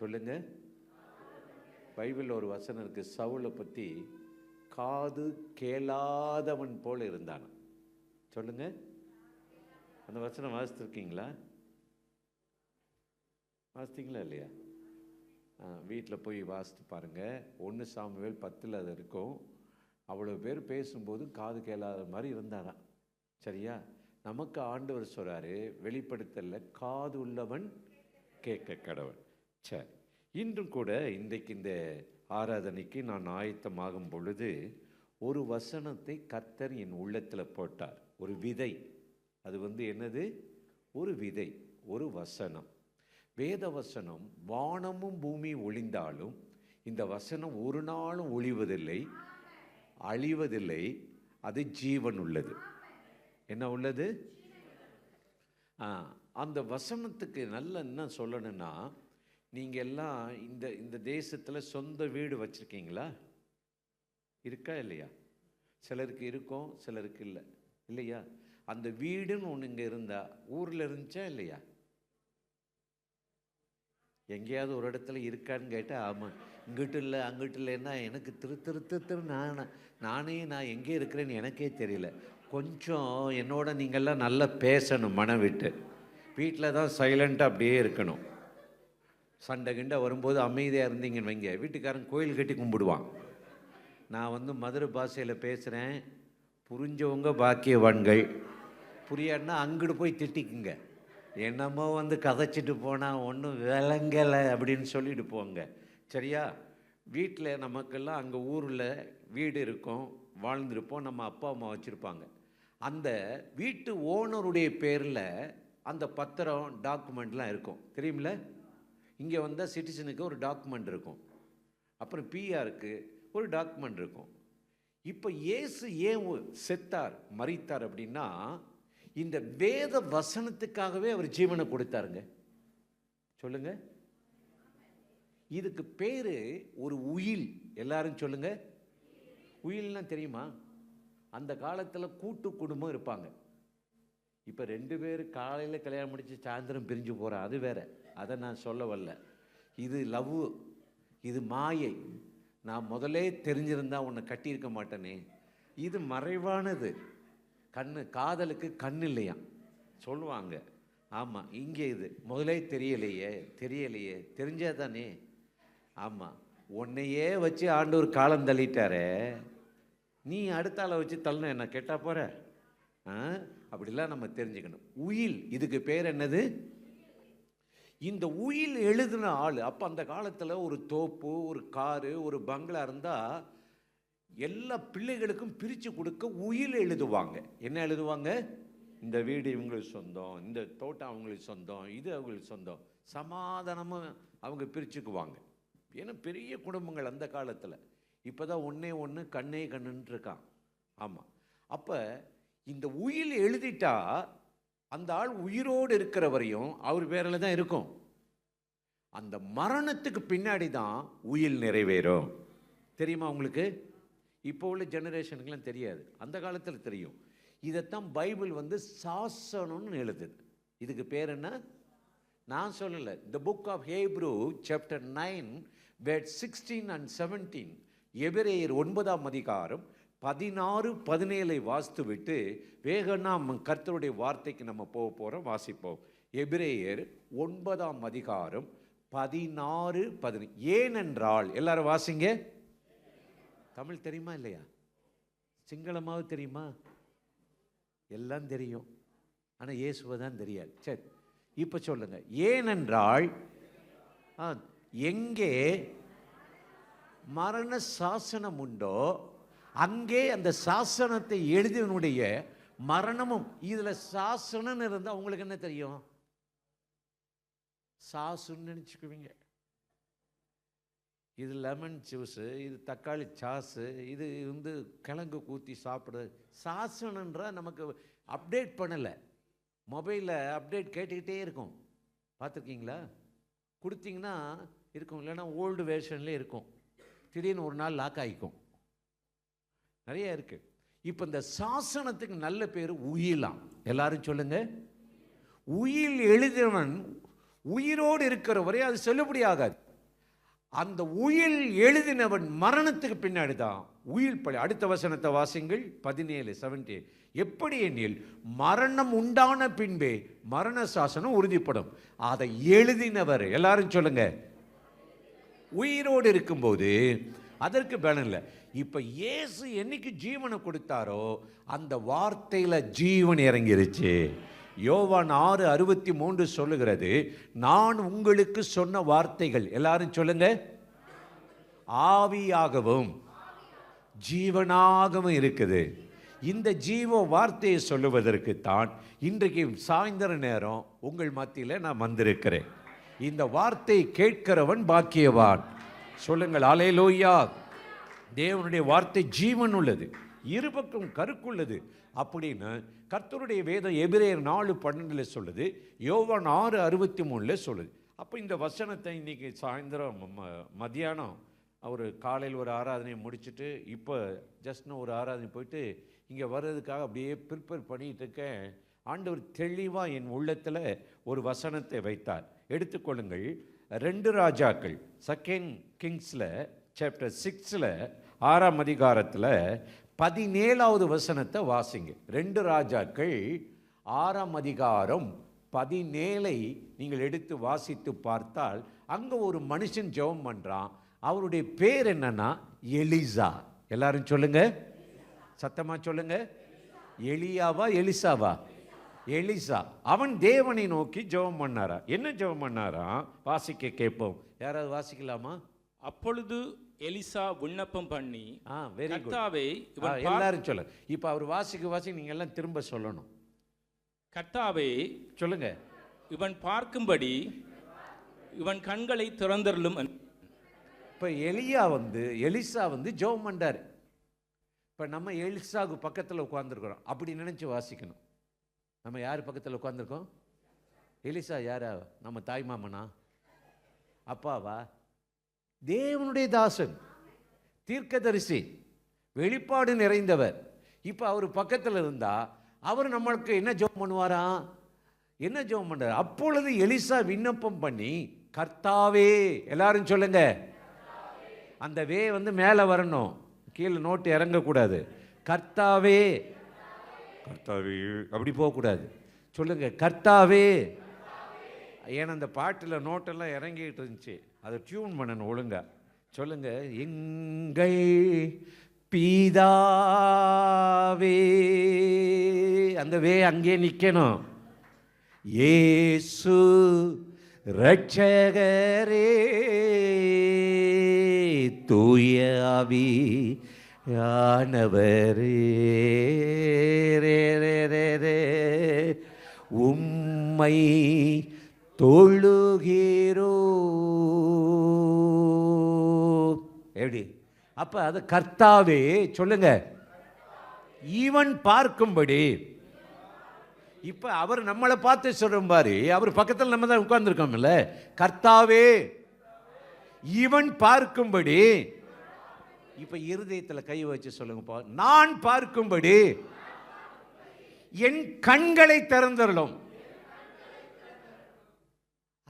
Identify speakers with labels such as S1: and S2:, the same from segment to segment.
S1: சொல்லுங்க. பைபிளில் ஒரு வசனம் இருக்கு, சவுலை பற்றி காது கேளாதவன் போல இருந்தான். சொல்லுங்க, அந்த வசனம் வாசித்திருக்கீங்களா? வாசித்தீங்களா இல்லையா? வீட்டில் போய் வாசித்து பாருங்கள். 1 சாமுவேல் 10 அது இருக்கும். அவ்வளோ பேர் பேசும்போது காது கேளாத மாதிரி இருந்தாராம். சரியா? நமக்கு ஆண்டவர் சொல்கிறாரு வெளிப்படுத்தல, காது உள்ளவன் கேட்க கடவன். சரி, இன்றும் கூட இன்றைக்கு இந்த ஆராதனைக்கு நான் ஆயத்தமாகும் பொழுது ஒரு வசனத்தை கர்த்தர் என் உள்ளத்தில் போட்டார். ஒரு விதை. அது என்னது? ஒரு விதை, ஒரு வசனம். வேத வசனம். வானமும் பூமி ஒளிந்தாலும் இந்த வசனம் ஒரு நாளும் ஒளிவதில்லை, அழிவதில்லை. அது ஜீவன் உள்ளது. என்ன உள்ளது? அந்த வசனத்துக்கு நல்ல என்ன சொல்லணும்னா, நீங்கள் எல்லாம் இந்த தேசத்தில் சொந்த வீடு வச்சுருக்கீங்களா? இருக்கா இல்லையா? சிலருக்கு இருக்கும், சிலருக்கு இல்லை, இல்லையா? அந்த வீடுன்னு ஒன்று இங்கே இருந்தால் ஊரில் இருந்துச்சா இல்லையா? எங்கேயாவது ஒரு இடத்துல இருக்கான்னு கேட்டால் ஆமாம், இங்கிட்டு இல்லை அங்கிட்டு இல்லைன்னா எனக்கு திரு நானே எங்கே இருக்கிறேன்னு எனக்கே தெரியல. கொஞ்சம் என்னோட நீங்கள்லாம் நல்லா பேசணும், மனம் விட்டு. வீட்டில் தான் சைலண்ட்டாக அப்படியே இருக்கணும். சண்டை கிண்டை வரும்போது அமைதியாக இருந்தீங்கன்னு வைங்க, வீட்டுக்காரன் கோயில் கட்டி கும்பிடுவான். நான் மதுரை பாஷையில் பேசுகிறேன், புரிஞ்சவங்க பாக்கியவான்கள், புரியாதுன்னா அங்கிட்டு போய் திட்டிக்குங்க. என்னமோ கதைச்சிட்டு போனால் ஒன்றும் விளங்கலை அப்படின்னு சொல்லிட்டு போங்க. சரியா? வீட்டில் நமக்கெல்லாம் அங்கே ஊரில் வீடு இருக்கும், வாழ்ந்துருப்போம், நம்ம அப்பா அம்மா வச்சுருப்பாங்க. அந்த வீட்டு ஓனருடைய பேரில் அந்த பத்திரம் டாக்குமெண்ட்லாம் இருக்கும், தெரியுமில்ல? இங்கே வந்தால் சிட்டிசனுக்கு ஒரு டாக்குமெண்ட் இருக்கும், அப்புறம் பிஆருக்கு ஒரு டாக்குமெண்ட் இருக்கும். இப்போ இயேசு ஏன் செத்தார், மரித்தார் அப்படின்னா, இந்த வேத வசனத்துக்காகவே அவர் ஜீவனை கொடுத்தாருங்க. சொல்லுங்க. இதுக்கு பேரு ஒரு உயில். எல்லாரும் சொல்லுங்க. உயில்னா தெரியுமா? அந்த காலத்தில் கூட்டு குடும்பம் இருப்பாங்க. இப்போ 2 பேர் காலையில் கல்யாணம் முடிச்சு சாயந்தரம் பிரிஞ்சு போகிறான், அது வேற, அதை நான் சொல்ல வரல. இது லவ், இது மாயை. நான் முதலே தெரிஞ்சிருந்தா உன்னை கட்டியிருக்க மாட்டேனே. இது மறைவானது. காதலுக்கு கண்ணு இல்லையா சொல்லுவாங்க. ஆமாம், இங்கே இது முதலே தெரியலையே தெரிஞ்சாதானே. ஆமாம், உன்னையே வச்சு ஆண்டவர் காலம் தள்ளிட்டாரே, நீ அடுத்த ஆளை வச்சு தள்ளணும், என்ன கேட்டா போற? அப்படிலாம் நம்ம தெரிஞ்சுக்கணும். உயில், இதுக்கு பேர் என்னது? இந்த உயில் எழுதின ஆள். அப்போ அந்த காலத்தில் ஒரு தோப்பு, ஒரு காரு, ஒரு பங்களா இருந்தால் எல்லா பிள்ளைகளுக்கும் பிரித்து கொடுக்க உயில் எழுதுவாங்க. என்ன எழுதுவாங்க? இந்த வீடு இவங்களுக்கு சொந்தம், இந்த தோட்டம் அவங்களுக்கு சொந்தம், இது அவங்களுக்கு சொந்தம். சமாதானமாக அவங்க பிரிச்சுக்குவாங்க. ஏன்னா பெரிய குடும்பங்கள் அந்த காலத்தில். இப்போ தான் ஒன்று கண்ணே கண்ணுன்னு இருக்கான். ஆமாம். அப்போ இந்த உயில் எழுதிட்டா அந்த ஆள் உயிரோடு இருக்கிற வரையும் அவர் பேரில் தான் இருக்கும். அந்த மரணத்துக்கு பின்னாடி தான் உயில் நிறைவேறும். தெரியுமா உங்களுக்கு? இப்போ உள்ள ஜெனரேஷனுக்குலாம் தெரியாது, அந்த காலத்தில் தெரியும். இதைத்தான் பைபிள் சாசனம்னு எழுதுது. இதுக்கு பேர் என்ன? நான் சொல்லலை. The book of Hebrew chapter 9 verse 16 and 17. எபிரேயர் 9ஆம் அதிகாரம் 16, 17 வாசித்து விட்டு வேகனா கர்த்தருடைய வார்த்தைக்கு நம்ம போக போகிறோம். வாசிப்போம். எபிரேயர் 9ஆம் அதிகாரம் 16, 17. ஏனென்றால், எல்லாரும் வாசிங்க. தமிழ் தெரியுமா இல்லையா? சிங்களமாவது தெரியுமா? எல்லாம் தெரியும், ஆனால் இயேசுவை தான் தெரியாது. சரி, இப்போ சொல்லுங்க. ஏனென்றால் எங்கே மரண சாசனம் உண்டோ அங்கே அந்த சாசனத்தை எழுதியவனுடைய மரணமும். இதில் சாசனம் இருந்தால் உங்களுக்கு என்ன தெரியும்? சாசுன்னு நினச்சிக்குவீங்க. இது லெமன் ஜூஸு, இது தக்காளி சாஸு, இது கிழங்கு கூத்தி சாப்பிடுறது. சாசனன்றா நமக்கு அப்டேட் பண்ணலை. மொபைலில் அப்டேட் கேட்டுக்கிட்டே இருக்கும், பார்த்துருக்கீங்களா? கொடுத்தீங்கன்னா இருக்கும், இல்லைன்னா ஓல்டு வேர்ஷன்லேயே இருக்கும். திடீர்னு ஒரு நாள் லாக் ஆகிக்கும். நிறைய இருக்கு. இப்போ இந்த சாசனத்துக்கு நல்ல பேர் உயிலாம். எல்லாரும் சொல்லுங்க. உயில் எழுதினவன் உயிரோடு இருக்கிற வரை அது செல்லுபடி ஆகாது. அந்த உயில் எழுதினவன் மரணத்துக்கு பின்னாடி தான் உயில் பழி. அடுத்த வசனத்தை வாசிங்கள், 17:17. எப்படி எனில் மரணம் உண்டான பின்பே மரண சாசனம் உறுதிப்படும். அதை எழுதினவர், எல்லாரும் சொல்லுங்க, உயிரோடு இருக்கும்போது அதற்கு பலன் இல்லை. இப்ப இயேசு என்னைக்கு ஜீவனை கொடுத்தாரோ அந்த வார்த்தையில ஜீவன் இறங்கிருச்சு. யோவான் 6:63 சொல்லுகிறது, நான் உங்களுக்கு சொன்ன வார்த்தைகள், எல்லாரும் சொல்லுங்க, ஆவியாகவும் ஜீவனாகவும் இருக்குது. இந்த ஜீவ வார்த்தையை சொல்லுவதற்கு தான் இன்றைக்கு சாயந்தர நேரம் உங்கள் மத்தியில் நான் வந்திருக்கிறேன். இந்த வார்த்தை கேட்கிறவன் பாக்கியவான். சொல்லுங்கள் அல்லேலூயா. தேவனுடைய வார்த்தை ஜீவன் உள்ளது, இருபக்கம் கருக்குள்ளது அப்படின்னு கர்த்தருடைய வேதம் எபிரேயர் 4:12 சொல்லுது, யோவான் 6:63 சொல்லுது. அப்போ இந்த வசனத்தை இன்னைக்கு சாயந்தரம் மத்தியானம் அவர் காலையில் ஒரு ஆராதனையை முடிச்சுட்டு இப்போ ஜஸ்ட்னு ஒரு ஆராதனை போயிட்டு இங்கே வர்றதுக்காக அப்படியே ப்ரிப்பேர் பண்ணிகிட்டு இருக்கேன். ஆண்டவர் தெளிவாக என் உள்ளத்தில் ஒரு வசனத்தை வைத்தார். எடுத்துக்கொள்ளுங்கள், 2 ராஜாக்கள் 2 கிங்ஸில் சாப்டர் 6 6ஆம் அதிகாரத்தில் 17வது வசனத்தை வாசிங்க. 2 ராஜாக்கள் 6ஆம் அதிகாரம் 17 நீங்கள் எடுத்து வாசித்து பார்த்தால் அங்கே ஒரு மனுஷன் ஜெபம் பண்ணுறான். அவருடைய பேர் என்னன்னா எலிசா. எல்லாரும் சொல்லுங்க, சத்தமா சொல்லுங்க, எலியாவா எலிசாவா? எலிசா. அவன் தேவனை நோக்கி ஜெபம் பண்ணாரா. என்ன ஜெபம் பண்ணாரா? வாசிக்க கேட்போம். யாராவது வாசிக்கலாமா?
S2: அப்பொழுது எலிசா விண்ணப்பம் பண்ணி,
S1: வெரி குட், எல்லாரும் சொல்லுங்க. இப்போ அவர் வாசிக்க நீங்க எல்லாம் திரும்ப சொல்லணும்.
S2: கர்த்தாவே
S1: சொல்லுங்க,
S2: இவன் பார்க்கும்படி இவன் கண்களை திறந்தருளும்.
S1: இப்போ எலிசா ஜெபம் பண்ணார். இப்போ நம்ம எலிசாவுக்கு பக்கத்தில் உட்கார்ந்துருக்கிறோம், அப்படி நினைச்சு வாசிக்கணும். நம்ம யார் பக்கத்தில் உட்கார்ந்துருக்கோம்? எலிசா யாரா? நம்ம தாய் மாமனா, அப்பாவா? தேவனுடைய தாசன், தீர்க்கதரிசி, வெளிப்பாடு நிறைந்தவர். இப்போ அவர் பக்கத்தில் இருந்தா அவர் நம்மளுக்கு என்ன ஜெபம் பண்ணுவாரா? என்ன ஜெபம் பண்றார்? அப்பொழுது எலிசா விண்ணப்பம் பண்ணி, கர்த்தாவே, எல்லாரும் சொல்லுங்க, அந்த வே மேலே வரணும், கீழே நோட்டு இறங்கக்கூடாது. கர்த்தாவே, கர்த்தாவே அப்படி போகக்கூடாது. சொல்லுங்க, கர்த்தாவே. ஏன்னா அந்த பாட்டில் நோட்டெல்லாம் இறங்கிட்டு இருந்துச்சு, அதை டியூன் பண்ணணும் ஒழுங்கா. சொல்லுங்க, எங்கள் பிதாவே. அந்த வே அங்கே நிற்கணும். இயேசு ரட்சகரே, தூய ஆவியானவரே, உம்மை தொழுகிறோ. எப்படி? அப்ப அது கர்த்தாவே. சொல்லுங்க, இவன் பார்க்கும்படி. இப்ப அவர் நம்மளை பார்த்து சொல்ற பாரு, அவர் பக்கத்தில் நம்ம தான் உட்கார்ந்துருக்கோம்ல. கர்த்தாவே, இவன் பார்க்கும்படி. இப்ப இருதயத்தில் கை வச்சு சொல்லுங்க, நான் பார்க்கும்படி என் கண்களை திறந்தருளும்.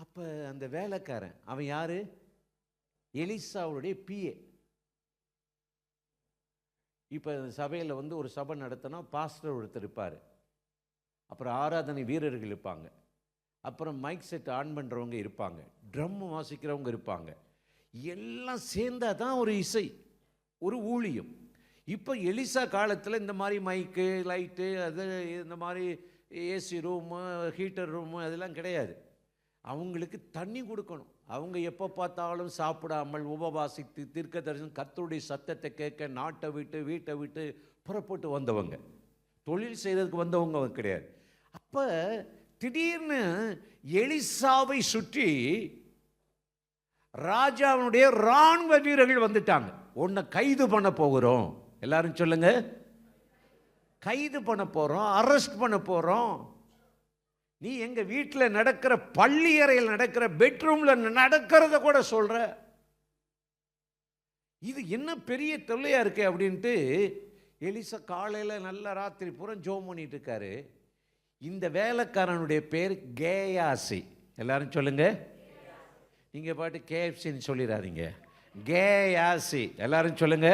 S1: அப்ப அந்த வேலைக்காரன் அவன் யாரு? எலிசாவுடைய பிஏ. இப்ப சபையில் ஒரு சபை நடத்தினா பாஸ்டர் ஒருத்தர் இருப்பார், அப்புறம் ஆராதனை வீரர்கள் இருப்பாங்க, அப்புறம் மைக் செட் ஆன் பண்ணுறவங்க இருப்பாங்க, ட்ரம் வாசிக்கிறவங்க இருப்பாங்க. எல்லாம் சேர்ந்தா தான் ஒரு இசை, ஒரு ஊழியம். இப்போ எலிசா காலத்தில் இந்த மாதிரி மைக்கு, லைட்டு, அது இந்த மாதிரி ஏசி ரூமு, ஹீட்டர் ரூமு அதெல்லாம் கிடையாது. அவங்களுக்கு தண்ணி கொடுக்கணும். அவங்க எப்போ பார்த்தாலும் சாப்பிடாமல் உபவாசித்து தீர்க்க தரிசனம் கர்த்தருடைய சத்தத்தை கேட்க நாட்டை விட்டு வீட்டை விட்டு புறப்பட்டு வந்தவங்க, தொழில் செய்கிறதுக்கு வந்தவங்க கிடையாது. அப்போ திடீர்னு எலிசாவை சுற்றி ராஜாவுடைய இராணுவ வீரர்கள் வந்துட்டாங்க. உன்னை கைது பண்ண போகிறோம். எல்லாரும் சொல்லுங்க, கைது பண்ண போறோம், அரெஸ்ட் பண்ண போறோம். நீ எங்க வீட்டில் நடக்கிற, பள்ளி அறையில் நடக்கிற, பெட்ரூம்ல நடக்கிறத கூட சொல்ற. இது என்ன பெரிய தொல்லையா இருக்கு அப்படின்ட்டு எலிசா காலையில் நல்ல ராத்திரி பூரா ஜெபம் பண்ணிட்டு இருக்காரு. இந்த வேலைக்காரனுடைய பேர் கேயாசி. எல்லாரும் சொல்லுங்க. இங்கே பாட்டு கேஎஃப்சின்னு சொல்லிடாதீங்க, கேயாசி. எல்லாரும் சொல்லுங்க.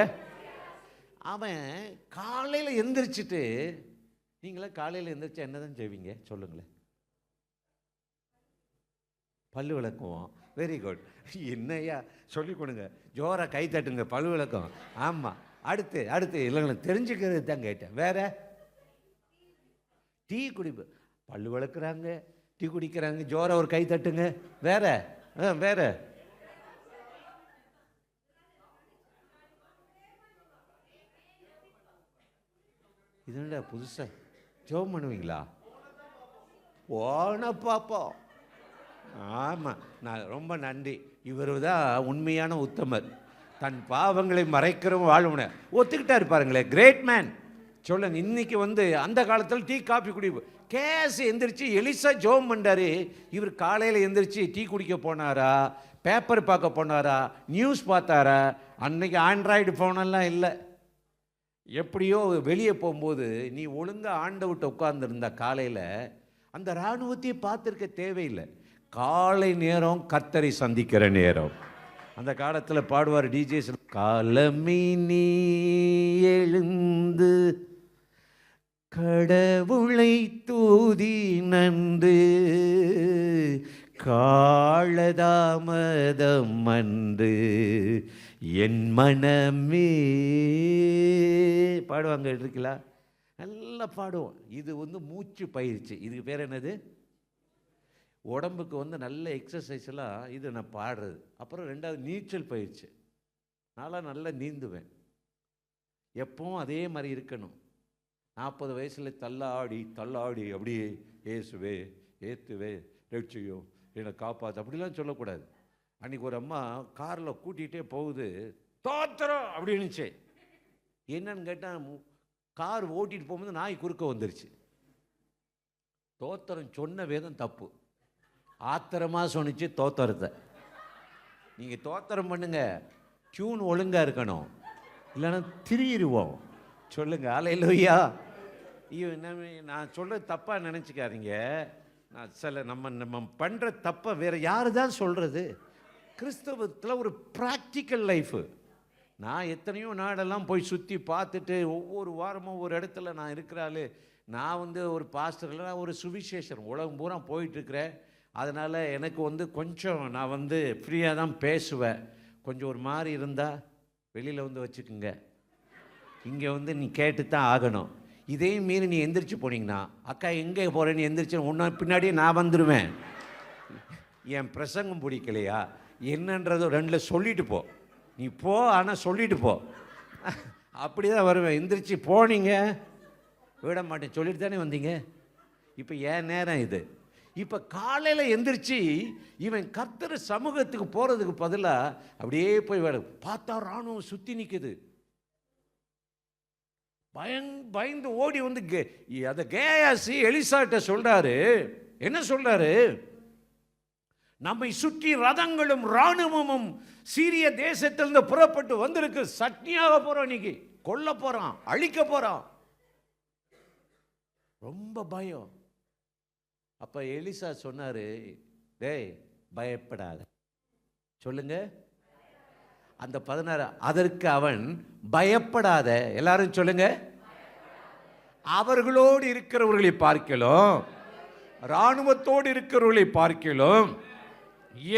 S1: அவன் காலையில் எந்திரிச்சிட்டு, நீங்களே காலையில் எந்திரிச்சா என்னதான் செய்வீங்க சொல்லுங்களேன்? பல்லு விளக்குவோம். Very good. என்னையா சொல்லி கொடுங்க, ஜோரா கை தட்டுங்க, பல்லு விளக்கம். ஆமாம். அடுத்து அடுத்து இல்லைங்களா, தெரிஞ்சுக்கிறது தான் கேட்டேன். வேற டீ குடிப்பு, பல்லு விளக்குறாங்க, டீ குடிக்கிறாங்க, ஜோரா ஒரு கை தட்டுங்க. வேற வேற இதுடா புதுசா ஜோம் பண்ணுவீங்களா? போன பாப்போம். ஆமாம், நான் ரொம்ப நன்றி. இவர் தான் உண்மையான உத்தமர், தன் பாவங்களை மறைக்கிறவங்க வாழ்வுன ஒத்துக்கிட்டாரு பாருங்களேன். Great man. சொல்லுங்க. இன்னைக்கு அந்த காலத்தில் டீ காஃபி குடிப்பு, கேஸ் எந்திரிச்சு எலிசா ஜோம் பண்ணாரு. இவர் காலையில் எந்திரிச்சு டீ குடிக்க போனாரா, பேப்பர் பார்க்க போனாரா, நியூஸ் பார்த்தாரா? அன்னைக்கு ஆண்ட்ராய்டு ஃபோனெல்லாம் இல்லை. எப்படியோ வெளியே போகும்போது நீ ஒழுங்காக ஆண்டை விட்டு உட்கார்ந்துருந்தா காலையில் அந்த இராணுவத்தையே பார்த்துருக்க தேவையில்லை. காலை நேரம் கர்த்தரை சந்திக்கிற நேரம். அந்த காலத்தில் பாடுவார் டிஜேஸ், காலமே நீ எழுந்து கடவுளை தூதி நன்று காலதாமதம் அன்று என் மனமே பாடுவாங்க. இருக்குல்ல, நல்லா பாடுவோம். இது மூச்சு பயிற்சி. இதுக்கு பேர் என்னது? உடம்புக்கு நல்ல எக்ஸசைஸ் எல்லாம் இது நான் பாடுறது. அப்புறம் ரெண்டாவது நீச்சல் பயிற்சி. நான்லாம் நல்லா நீந்துவேன். எப்பவும் அதே மாதிரி இருக்கணும். 40 வயசில் தள்ளாடி தள்ளாடி அப்படியே ஏசுவே ஏத்துவே ரட்சியோ என்னை காப்பாற்று அப்படிலாம் சொல்லக்கூடாது. அன்றைக்கி ஒரு அம்மா காரில் கூட்டிகிட்டே போகுது, தோத்திரம் அப்படின்னுச்சு. என்னன்னு கேட்டால், கார் ஓட்டிகிட்டு போகும்போது நாய் குறுக்க வந்துருச்சு. தோத்திரம் சொன்ன வேதம் தப்பு, ஆத்திரமாக சொன்னிச்சு தோத்திரத்தை. நீங்கள் தோத்திரம் பண்ணுங்க, டியூன் ஒழுங்காக இருக்கணும், இல்லைன்னா திரியிருவோம். சொல்லுங்க அல்லேலூயா. நான் சொல்கிறது தப்பாக நினச்சிக்காதீங்க. நான் நம்ம பண்ணுற தப்பை வேறு யாரு தான் சொல்கிறது? கிறிஸ்தவத்தில் ஒரு ப்ராக்டிக்கல் லைஃபு. நான் எத்தனையோ நாடெல்லாம் போய் சுற்றி பார்த்துட்டு ஒவ்வொரு வாரமும் ஒரு இடத்துல நான் இருக்கிறாள். நான் ஒரு பாஸ்டர்ல, ஒரு சுவிசேஷன் உலகம் பூரா போயிட்டுருக்கிறேன். அதனால் எனக்கு கொஞ்சம் நான் ஃப்ரீயாக தான் பேசுவேன். கொஞ்சம் ஒரு மாதிரி இருந்தால் வெளியில் வச்சுக்குங்க. இங்கே நீ கேட்டு தான் ஆகணும். இதே மீறி நீ எந்திரிச்சு போனீங்கன்னா, அக்கா எங்கே போகிறேன்னு எந்திரிச்சு ஒன்றா பின்னாடியே நான் வந்துடுவேன். என் பிரசங்கம் பிடிக்கலையா என்னன்றதோ ரெண்டில் சொல்லிட்டு போ. நீ போ, ஆனால் சொல்லிட்டு போ. அப்படி தான் வருவேன். எந்திரிச்சு போனீங்க விட மாட்டேன், சொல்லிட்டு தானே வந்தீங்க. இப்போ ஏன் நேரம் இது? இப்போ காலையில் எந்திரிச்சு இவன் கர்த்தர் சமூகத்துக்கு போகிறதுக்கு பதிலாக அப்படியே போய் பார்த்தா ராணுவம் சுற்றி நிற்குது. பயந்து ஓடி அந்த கேயாசி எலிசாட்ட சொல்றாரு. என்ன சொல்றாரு? நம்மை சுற்றி ரதங்களும் இராணுவமும் சீரிய தேசத்திலிருந்து புறப்பட்டு வந்திருக்கு, சட்னியாக போறோம், இன்னைக்கு கொல்ல போறான், அழிக்க போறான். ரொம்ப பயம். அப்ப எலிசா சொன்னாரு, டேய் பயப்படாத. சொல்லுங்க. அந்த 16 அதற்கு அவன் பயப்படாத. எல்லாரும் சொல்லுங்க. அவர்களோடு இருக்கிறவர்களை பார்க்கலாம், இராணுவத்தோடு இருக்கிறவர்களை பார்க்கலாம்,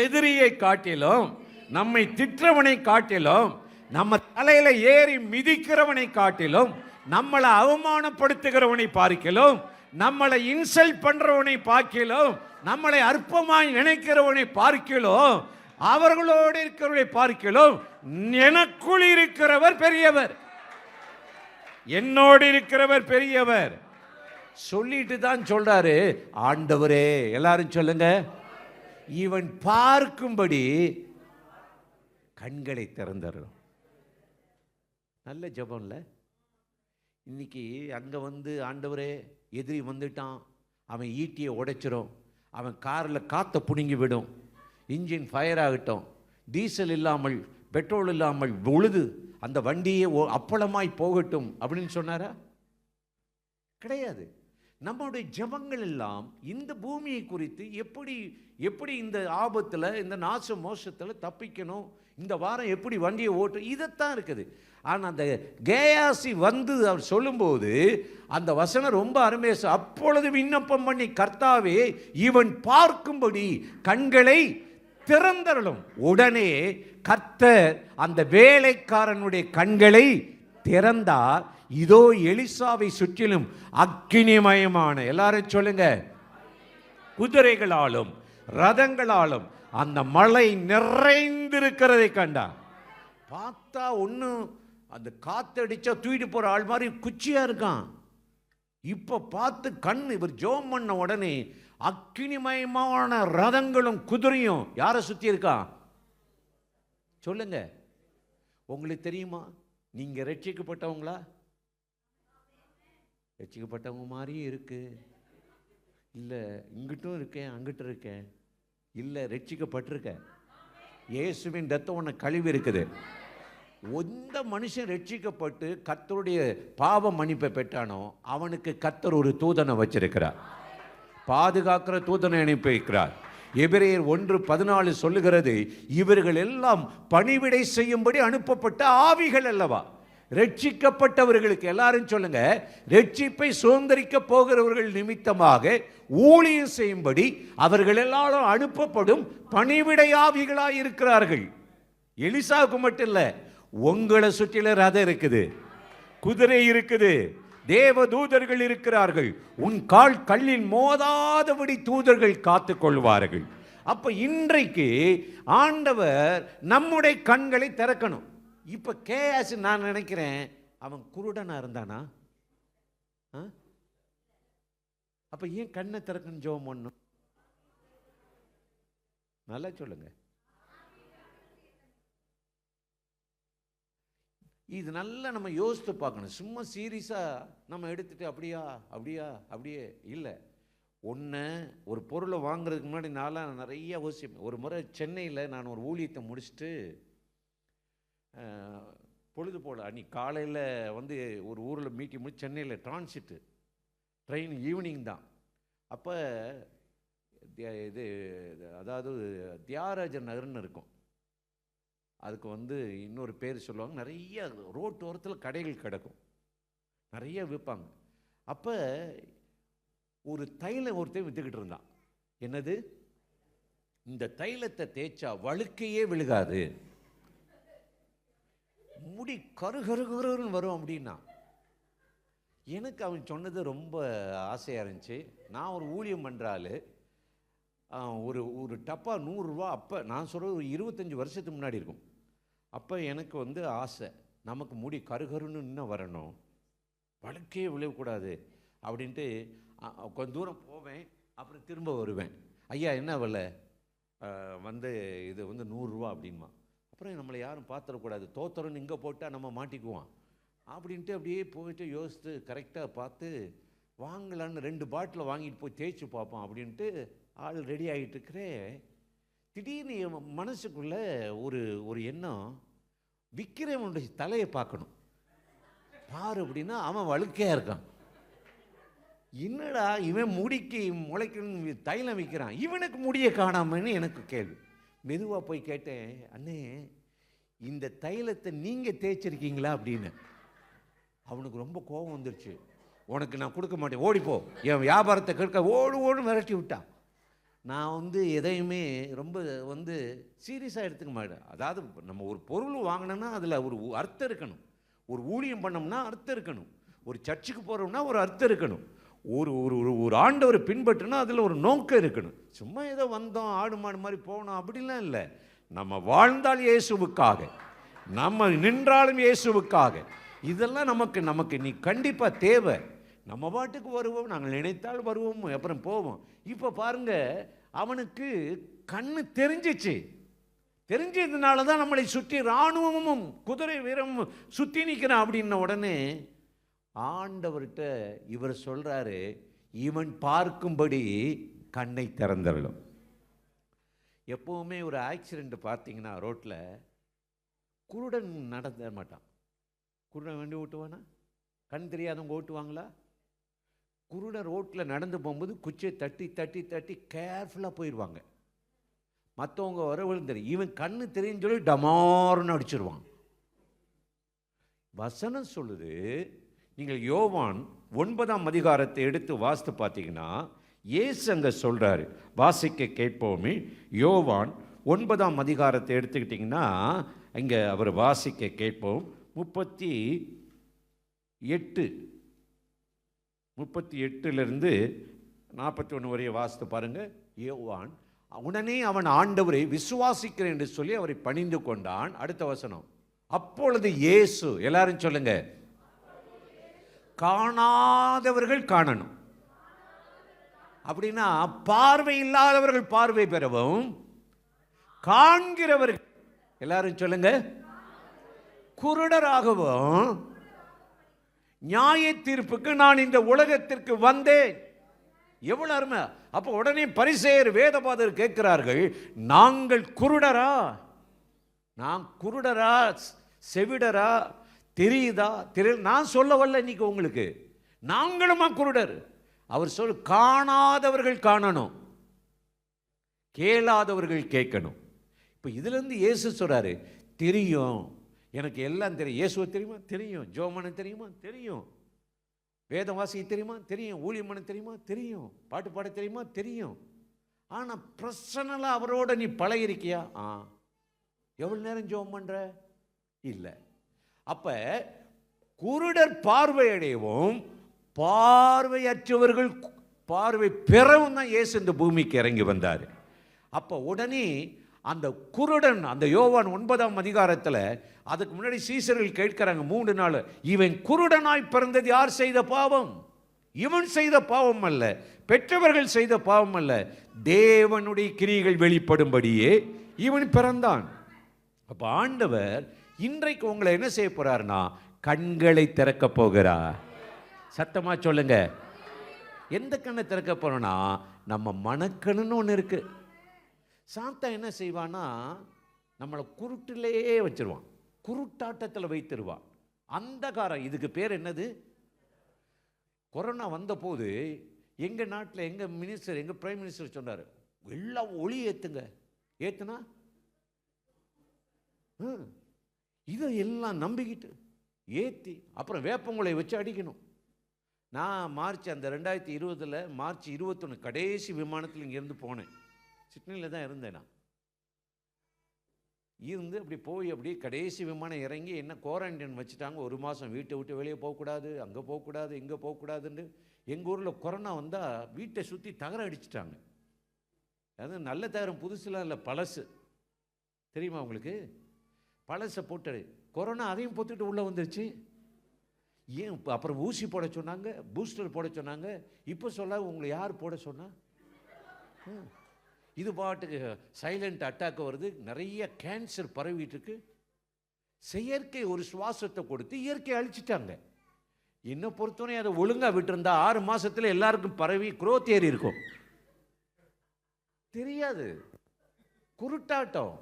S1: எதிரியை காட்டிலும், நம்மை திற்றவனை காட்டிலும், நம்ம தலையில ஏறி மிதிக்கிறவனை காட்டிலும், நம்மளை அவமானப்படுத்துகிறவனை பார்க்கலாம், நம்மளை இன்சல்ட் பண்றவனை பார்க்கலாம், நம்மளை அற்பமாய் நினைக்கிறவனை பார்க்கலாம், அவர்களோடு இருக்கிறவர்களை பார்க்கலாம், எனக்குள் இருக்கிறவர் பெரியவர், என்னோடு இருக்கிறவர் பெரியவர். சொல்லிட்டு தான் சொல்றாரு, ஆண்டவரே. எல்லாரும் சொல்லுங்க. இவன் பார்க்கும்படி கண்களை திறந்தரும். நல்ல ஜெபம் இல்ல? இன்னைக்கு அங்க ஆண்டவரே எதிரி வந்துட்டான், அவன் ஈட்டியை உடைச்சிரும், அவன் காரில் காற்றை பிடுங்கி விடும், இன்ஜின் ஃபயர் ஆகட்டும், டீசல் இல்லாமல் பெட்ரோல் இல்லாமல் உழுது அந்த வண்டியே அப்பளமாய் போகட்டும் அப்படின்னு சொன்னாரா? கிடையாது. நம்முடைய ஜெபங்கள் எல்லாம் இந்த பூமியை குறித்து எப்படி எப்படி இந்த ஆபத்தில், இந்த நாச மோசத்தில் தப்பிக்கணும், இந்த வாரம் எப்படி வண்டியை ஓட்டு, இதைத்தான் இருக்குது. ஆனால் அந்த கேயாசி வந்து அவர் சொல்லும்போது அந்த வசனம் ரொம்ப அருமையா, அப்பொழுது விண்ணப்பம் பண்ணி, கர்த்தாவே இவன் பார்க்கும்படி கண்களை திறந்தருளும். உடனே கர்த்தர் அந்த வேலைக்காரனுடைய கண்களை திறந்தார். இதோ எலிசாவை சுற்றிலும் அக்கினிமயமான, எல்லாரும் சொல்லுங்க, குதிரைகளாலும் ரதங்களாலும் அந்த மலை நிறைந்திருக்கிறதை கண்டார். பார்த்தா ஒன்றும் அந்த காத்தடிச்சா தூக்கிட்டு போற ஆள் மாதிரி குச்சியா இருக்கான். இப்ப பார்த்து கண் இவர் ஜோம் பண்ண உடனே அக்கினிமயமான ரதங்களும் குதிரையும் யாரை சுத்தி இருக்கா சொல்லுங்க. உங்களுக்கு தெரியுமா நீங்க ரட்சிக்கப்பட்டவங்களா? ரட்சிக்கப்பட்டவங்க மாதிரியே இருக்கு. இல்லை இங்கிட்டும் இருக்கேன் அங்கிட்டும் இருக்கேன். இல்லை ரட்சிக்கப்பட்டிருக்கேன். இயேசுவின் ரத்தம் உன்னை கழுவி இருக்குது. எந்த மனுஷன் ரட்சிக்கப்பட்டு கர்த்தருடைய பாவ மன்னிப்பை பெற்றானோ அவனுக்கு கர்த்தர் ஒரு தூதனை வச்சிருக்கிறார், பாதுகாக்கிற தூதனை அனுப்பி வைக்கிறார். எபிரேயர் 1:14 சொல்லுகிறது, இவர்கள் எல்லாம் பணிவிடை செய்யும்படி அனுப்பப்பட்ட ஆவிகள் அல்லவா. ரட்சிக்கப்பட்டவர்களுக்கு, எல்லாரும் சொல்லுங்க, ரட்சிப்பை சுதந்திரிக்க போகிறவர்கள் நிமித்தமாக ஊழியம் செய்யும்படி அவர்கள் எல்லாரும் அனுப்பப்படும் பணிவிடை ஆவிகளாய் இருக்கிறார்கள். எலிசாவுக்கு மட்டும் இல்ல, உங்களை சுற்றில ரதம் இருக்குது, குதிரை இருக்குது, தேவ தூதர்கள் இருக்கிறார்கள். உன் கால் கல்லில் மோதாதபடி தூதர்கள் காத்து கொள்வார்கள். அப்ப இன்றைக்கு ஆண்டவர் நம்முடைய கண்களை திறக்கணும். இப்ப கேயாஸ் நான் நினைக்கிறேன் அவன் குருடனா இருந்தானா? அப்ப ஏன் கண்ணை திறக்கணும் ஜெபம் பண்ணும்? நல்லா சொல்லுங்க. இது நல்லா நம்ம யோசித்து பார்க்கணும். சும்மா சீரியஸா நம்ம எடுத்துட்டு அப்படியா அப்படியா அப்படியே இல்லை. ஒன்று ஒரு பொருளை வாங்குறதுக்கு முன்னாடி நான்லாம் நிறைய யோசிப்பேன். ஒரு முறை சென்னையில் நான் ஒரு ஊழியத்தை முடிச்சுட்டு பொழுது போல் அன்றைக்கி காலையில் வந்து ஒரு ஊரில் மீட்டிங் முடிச்சு சென்னையில் டிரான்சிட்டு ட்ரெயின் ஈவினிங் தான். அப்போ இது அதாவது தியாகராஜர் நகர்னு இருக்கும், அதுக்கு வந்து இன்னொரு பேர் சொல்லுவாங்க. நிறைய ரோட்டு ஓரத்தில் கடைகள் கிடக்கும், நிறைய விற்பாங்க. அப்போ ஒரு தைலம் ஒருத்தர் விற்றுக்கிட்டு இருந்தான். என்னது? இந்த தைலத்தை தேய்ச்சா வழுக்கையே விழுகாது, முடி கருகருன்னு வரும் அப்படின்னா. எனக்கு அவன் சொன்னது ரொம்ப ஆசையாக இருந்துச்சு. நான் ஒரு ஊழியம் பண்ணுறாள், ஒரு டப்பா 100 ரூபா. அப்போ நான் சொல்கிறது ஒரு 25 வருஷத்துக்கு முன்னாடி இருக்கும். அப்போ எனக்கு வந்து ஆசை, நமக்கு முடி கருகருன்னு இன்னும் வரணும், வழுக்கையே விழக்கூடாது அப்படின்ட்டு கொஞ்சம் தூரம் போவேன், அப்புறம் திரும்ப வருவேன். ஐயா என்ன விலை? வந்து இது வந்து 100 ரூபா அப்படின்மா. அப்புறம் நம்மளை யாரும் பார்த்துடக்கூடாது, தோத்தரன்னு இங்கே போட்டால் நம்ம மாட்டிக்குவோம் அப்படின்ட்டு அப்படியே போயிட்டு யோசித்து கரெக்டாக பார்த்து வாங்கலான்னு 2 பாட்டில் வாங்கிட்டு போய் தேய்ச்சி பார்ப்போம் அப்படின்ட்டு ஆள் ரெடி ஆகிட்டு இருக்கிறேன். திடீர்னு என் மனசுக்குள்ளே ஒரு எண்ணம், விற்கிறவனுடைய தலையை பார்க்கணும் பாரு அப்படின்னா அவன் வழுக்கையாக இருக்கான். என்னடா இவன் முடிக்கு முளைக்கணும் தைலம் விற்கிறான், இவனுக்கு முடிய காணாமன்னு எனக்கு கேள்வி. மெதுவாக போய் கேட்டேன், அண்ணே இந்த தைலத்தை நீங்கள் தேய்ச்சிருக்கீங்களா அப்படின்னு. அவனுக்கு ரொம்ப கோபம் வந்துருச்சு. உனக்கு நான் கொடுக்க மாட்டேன், ஓடிப்போ, என் வியாபாரத்தை கேட்க ஓடு விரட்டி விட்டான். நான் வந்து எதையுமே ரொம்ப வந்து சீரியஸாக எடுத்துக்க மாட்டேன். அதாவது நம்ம ஒரு பொருள் வாங்கினோன்னா அதில் ஒரு அர்த்தம் இருக்கணும், ஒரு ஊழியம் பண்ணோம்னா அர்த்தம் இருக்கணும், ஒரு சர்ச்சுக்கு போகிறோம்னா ஒரு அர்த்தம் இருக்கணும், ஒரு ஆண்டவரை பின்பற்றினா அதில் ஒரு நோக்கம் இருக்கணும். சும்மா ஏதோ வந்தோம் ஆடு மாடு மாதிரி போகணும் அப்படிலாம் இல்லை. நம்ம வாழ்ந்தால் இயேசுவுக்காக, நம்ம நின்றாலும் இயேசுவுக்காக. இதெல்லாம் நமக்கு நீ கண்டிப்பாக தேவை. நம்ம பாட்டுக்கு வருவோம், நாங்கள் நினைத்தால் வருவோம், அப்புறம் போவோம். இப்போ பாருங்க, அவனுக்கு கண்ணு தெரிஞ்சிச்சு. தெரிஞ்சதுனால தான் நம்மளை சுற்றி இராணுவமும் குதிரை வீரமும் சுற்றி நிற்கிறான். அப்படின்ன உடனே ஆண்டவர்கிட்ட இவர் சொல்றாரு, இவன் பார்க்கும்படி கண்ணை திறந்தருளும். எப்பவுமே ஒரு ஆக்சிடென்ட் பார்த்தீங்கன்னா ரோட்டில் குருடன் நடந்த மாட்டான். குருடன் வண்டி ஓட்டுவானா? கண் தெரியாதவங்க ஓட்டுவாங்களா? குருடர் ரோட்டில் நடந்து போகும்போது குச்சியை தட்டி தட்டி தட்டி கேர்ஃபுல்லாக போயிடுவாங்க. மற்றவங்க வரவங்களும் தெரியும், இவன் கண்ணு தெரியுன்னு சொல்லி டமார்னு அடிச்சிருவான். வசனம் சொல்லுது, நீங்கள் யோவான் 9ஆம் அதிகாரத்தை எடுத்து வாசித்து பார்த்தீங்கன்னா இயேசு அங்கே சொல்கிறாரு, வாசிக்க கேட்போமே. யோவான் 9ஆம் அதிகாரத்தை எடுத்துக்கிட்டிங்கன்னா இங்கே அவர் வாசிக்க கேட்போம். 38 41 வரைய வாசித்து பாருங்க. யோவான், உடனே அவன் ஆண்டவரை விசுவாசிக்கிறேன் என்று சொல்லி அவரை பணிந்து கொண்டான். அடுத்த வசனம், அப்பொழுது இயேசு, எல்லாரும் சொல்லுங்க, காணாதவர்கள் காணணும். அப்படின்னா பார்வை இல்லாதவர்கள் பார்வை பெறவும், காண்கிறவர்கள், எல்லாரும் சொல்லுங்க, குருடராகவும், நியாய தீர்ப்புக்கு நான் இந்த உலகத்திற்கு வந்தேன். எவ்வளவு அருமை! அப்ப உடனே பரிசேயர் வேதபாதர் கேட்கிறார்கள், நாங்கள் குருடரா? நான் குருடரா, செவிடரா, தெரியுதா தெரியல? நான் சொல்ல வரல இன்னைக்கு உங்களுக்கு, நாங்களுமா குருடர். அவர் சொல், காணாதவர்கள் காணணும், கேளாதவர்கள் கேட்கணும். இப்போ இதுல இருந்து இயேசு சொல்றாரு, தெரியும், எனக்கு எல்லாம் தெரியும். இயேசுவை தெரியுமா? தெரியும். ஜோமனை தெரியுமா? தெரியும். வேதம் வாசிக்க தெரியுமா? தெரியும். ஊழியம் பண்ண தெரியுமா? தெரியும். பாட்டு பாட தெரியுமா? தெரியும். ஆனா பர்சனலா அவரோட நீ பழகிருக்கியா? எவ்வளவு நேரம் ஜோம் பண்ற? இல்லை. அப்ப குருடர் பார்வையடையவும் பார்வையற்றவர்கள் பார்வை பெறவும் தான் இயேசு இந்த பூமிக்கு இறங்கி வந்தார். அப்ப உடனே அந்த குருடன், அந்த யோவான் 9ஆம் அதிகாரத்தில், அதுக்கு முன்னாடி சீசர்கள் கேட்கிறாங்க 3 நாள், இவன் குருடனாய் பிறந்தது யார் செய்த பாவம்? இவன் செய்த பாவம் அல்ல, பெற்றவர்கள் செய்த பாவம் அல்ல, தேவனுடைய கிரியைகள் வெளிப்படும்படியே இவன் பிறந்தான். அப்ப ஆண்டவர் இன்றைக்கு உங்களை என்ன செய்ய போறாருன்னா, கண்களை திறக்க போகிறார். சத்தமா சொல்லுங்க. எந்த கண்ணை திறக்க போறோம்னா, நம்ம மனக்கண்ணுன்னு ஒன்று இருக்கு. சாத்தா என்ன செய்வான்னா, நம்மளை குருட்டிலேயே வச்சிருவான், குருட்டாட்டத்தில் வைத்திருவான். அந்தகாரம். இதுக்கு பேர் என்னது? கொரோனா வந்த போது எங்க நாட்டில் எங்க மினிஸ்டர், எங்க பிரைம் மினிஸ்டர் சொன்னார், எல்லாம் ஒளி ஏத்துங்க. ஏத்துனா இதை எல்லாம் நம்பிக்கிட்டு ஏற்றி அப்புறம் வேப்பங்குலை வச்சு அடிக்கணும். நான் மார்ச் அந்த 2020 மார்ச் 21 கடைசி விமானத்தில் இங்கேருந்து போனேன். சிட்னியில் தான் இருந்தேன். நான் இருந்து அப்படி போய் அப்படியே கடைசி விமானம் இறங்கி என்ன குவாரண்டைன் வச்சுட்டாங்க. 1 மாதம் வீட்டை விட்டு வெளியே போகக்கூடாது, அங்கே போகக்கூடாது, இங்கே போகக்கூடாதுன்னு. எங்கள் ஊரில் கொரோனா வந்தால் வீட்டை சுற்றி தகரம் அடிச்சிட்டாங்க. அது நல்ல தகரம், புதுசுலாம் இல்லை, பழசு. தெரியுமா உங்களுக்கு? பழசை போட்டு கொரோனா அதையும் பொத்துட்டு உள்ளே வந்துருச்சு. ஏன் அப்புறம் ஊசி போட சொன்னாங்க, பூஸ்டர் போட சொன்னாங்க. இப்போ சொல்ல உங்களை யார் போட சொன்னா? இது பாட்டுக்கு சைலண்ட் அட்டாக் வருது, நிறைய கேன்சர் பரவிட்டு இருக்கு. செயற்கை ஒரு சுவாசத்தை கொடுத்து இயற்கை அழிச்சிட்டாங்க. என்ன பொறுத்தவரை அதை ஒழுங்கா விட்டுருந்தா 6 மாசத்துல எல்லாருக்கும் பரவி குரோத் ஏறி இருக்கும். தெரியாது. குருட்டாட்டம்,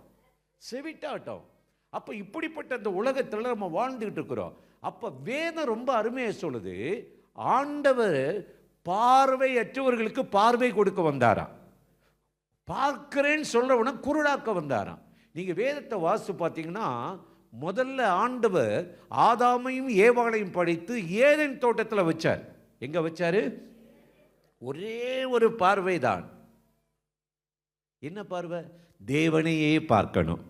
S1: செவிட்டாட்டம். அப்ப இப்படிப்பட்ட அந்த உலகத்தில் நம்ம வாழ்ந்துகிட்டு இருக்கிறோம். அப்ப வேதம் ரொம்ப அருமையை சொல்லுது, ஆண்டவர் பார்வையற்றவர்களுக்கு பார்வை கொடுக்க வந்தாராம். பார்க்கிறேன்னு சொல்றவன குருடாக்க வந்தாராம். நீங்க வேதத்தை வாசித்து பார்த்தீங்கன்னா, முதல்ல ஆண்டவர் ஆதாமையும் ஏவாளையும் படைத்து ஏதேன் தோட்டத்தில் வச்சார். எங்க வச்சாரு? ஒரே ஒரு பார்வை தான். என்ன பார்வை? தேவனையே பார்க்கணும்.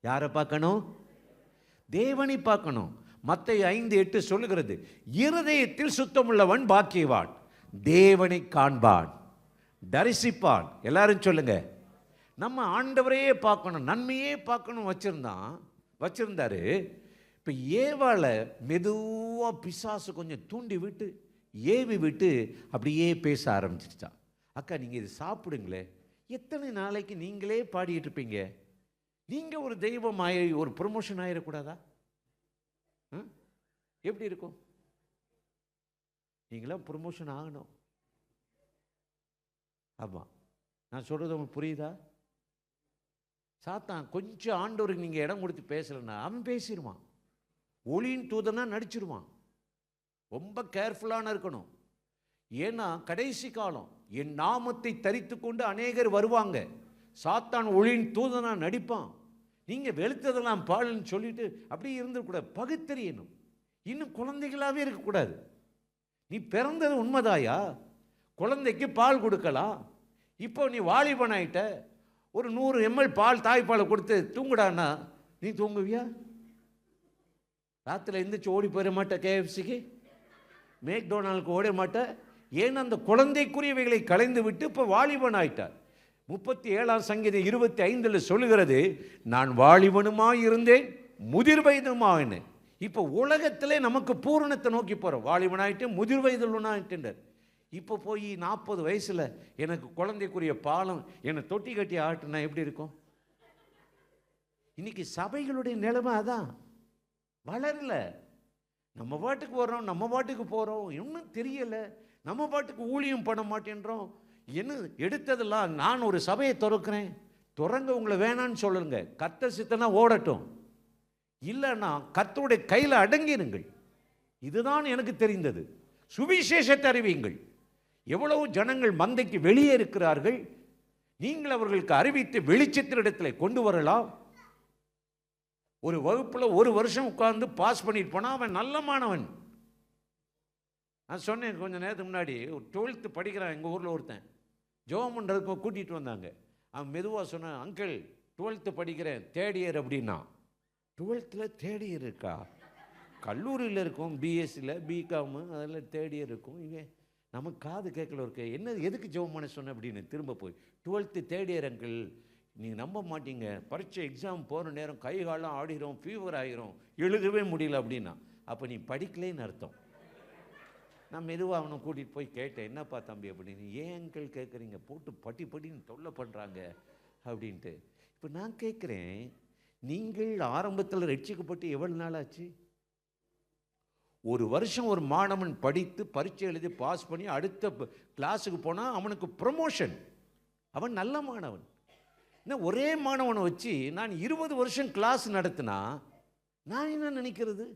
S1: யாரை பார்க்கணும்? தேவனை பார்க்கணும். மத்தேயு 5:8 சொல்லுகிறது, இருதயத்தில் சுத்தமுள்ளவன் பாக்கியவான், தேவனை காண்பான், தரிசிப்பான். எல்லாரும் சொல்லுங்க. நம்ம ஆண்டவரையே பார்க்கணும், நன்மையே பார்க்கணும் வச்சிருந்தாரு. இப்ப ஏவாள மெதுவா பிசாசு கொஞ்சம் தூண்டி விட்டு ஏவி விட்டு அப்படியே பேச ஆரம்பிச்சிருச்சா. அக்கா நீங்க இது சாப்பிடுங்களே, எத்தனை நாளைக்கு நீங்களே பாடிட்டு இருப்பீங்க? நீங்க ஒரு தெய்வம் ஒரு ப்ரொமோஷன் ஆயிடக்கூடாதா? எப்படி இருக்கும்? நீங்களாம் ப்ரொமோஷன் ஆகணும். ஆமா, நான் சொல்றது உங்களுக்கு புரியுதா? சாத்தான் கொஞ்சம் ஆண்டவருக்கு நீங்க இடம் கொடுத்து பேசலன்னா அவன் பேசிடுவான். ஒளியின் தூதனா நடிச்சிருவான். ரொம்ப கேர்ஃபுல்லான இருக்கணும். ஏன்னா கடைசி காலம். என் நாமத்தை தரித்து கொண்டு அநேகர் வருவாங்க. சாத்தான் ஒளியின் தூதனா நடிப்பான். நீங்க வெளுத்ததெல்லாம் பால்னு சொல்லிட்டு அப்படியே இருந்துக்கூடாது. பகுத்தறியணும். இன்னும் குழந்தைகளாவே இருக்கக்கூடாது. நீ பிறந்தது உண்மைதாயா, குழந்தைக்கு பால் கொடுக்கலாம். இப்போ நீ வாலிபன் ஆயிட்ட, ஒரு 100 ml பால் தாய்ப்பாலை கொடுத்து தூங்குடான்னா நீ தூங்குவியா? ராத்திரில எந்திரிச்சு ஓடி போயிட மாட்ட, கேஎஃப்சிக்கு மேக்டொனால்டுக்கு ஓட மாட்ட. ஏன்னா அந்த குழந்தைக்குரியவைகளை கலைந்து விட்டு இப்போ வாலிபன் ஆயிட்டார். 37ஆம் சங்கீதம் 25 சொல்லுகிறது, நான் வாலிபனுமாய் இருந்தேன் முதிர் வயதுமாயினேன். இப்போ உலகத்திலே நமக்கு பூரணத்தை நோக்கி போகிறோம். வாலிபனாயிட்டு முதிர் வயதுனாயிட்டு. இப்போ போய் 40 வயசில் எனக்கு குழந்தைக்குரிய பாலம் என்னை தொட்டி கட்டி ஆட்டுனா எப்படி இருக்கும்? இன்னைக்கு சபைகளுடைய நிலைமை அதான். வளரல. நம்ம பாட்டுக்கு வர்றோம், நம்ம பாட்டுக்கு போகிறோம், இன்னும் தெரியலை. நம்ம பாட்டுக்கு ஊழியம் பண்ண மாட்டேன்றோம். என்ன எடுத்ததெல்லாம் நான் ஒரு சபையை திறக்கிறேன், திறங்க, உங்களை வேணான்னு சொல்லுங்க. கர்த்தர் சித்தனா ஓடட்டும், இல்லைன்னா கர்த்தருடைய கையில் அடங்கிருங்கள். இதுதான் எனக்கு தெரிந்தது. சுவிசேஷத்தை அறிவியுங்கள். எவ்வளவு ஜனங்கள் மந்தைக்கு வெளியே இருக்கிறார்கள், நீங்கள் அவர்களுக்கு அறிவித்து வெளிச்சத்தினிடத்தில் கொண்டு வரலாம். ஒரு வகுப்பில் 1 வருஷம் உட்கார்ந்து பாஸ் பண்ணிட்டு போனால் அவன் நல்ல மாணவன். நான் சொன்னேன் கொஞ்சம் நேரத்துக்கு முன்னாடி, ஒரு 12th படிக்கிறான் எங்கள் ஊரில் ஒருத்தன். ஜோம் பண்ணுறதுக்கு கூட்டிகிட்டு வந்தாங்க. அவன் மெதுவாக சொன்னான், அங்கிள் 12th படிக்கிறேன், 3rd year அப்படின்னா. 12th 3rd year இருக்கா? கல்லூரியில் இருக்கும், பிஎஸ்சியில் பிகாம் அதில் 3rd year இருக்கும். இவன் நமக்கு காது கேட்கல இருக்கு. என்ன எதுக்கு ஜோம் பண்ண சொன்ன அப்படின்னு திரும்ப போய் 12th 3rd year அங்கிள், நீங்கள் நம்ப மாட்டீங்க, பரீட்சை எக்ஸாம் போகிற நேரம் கை காலம் ஆடிரும், ஃபீவர் ஆகிரும், எழுதவே முடியல அப்படின்னா. அப்போ நீ படிக்கலேன்னு அர்த்தம். நான் மெதுவாக அவனை கூட்டிகிட்டு போய் கேட்டேன், என்னப்பா தம்பி அப்படின்னு. ஏன் அங்கிள் கேட்குறீங்க, போட்டு படின்னு தொல்லை பண்ணுறாங்க அப்படின்ட்டு. இப்போ நான் கேட்குறேன், நீங்கள் ஆரம்பத்தில் ரட்சிக்கப்பட்டு எவ்வளவு நாள் ஆச்சு? 1 வருஷம் ஒரு மாணவன் படித்து பரீட்சை எழுதி பாஸ் பண்ணி அடுத்த கிளாஸுக்கு போனால் அவனுக்கு ப்ரமோஷன். அவன் நல்ல மாணவன். இன்னும் ஒரே மாணவனை வச்சு நான் 20 வருஷம் கிளாஸ் நடத்தினா நான் என்ன நினைக்கிறது?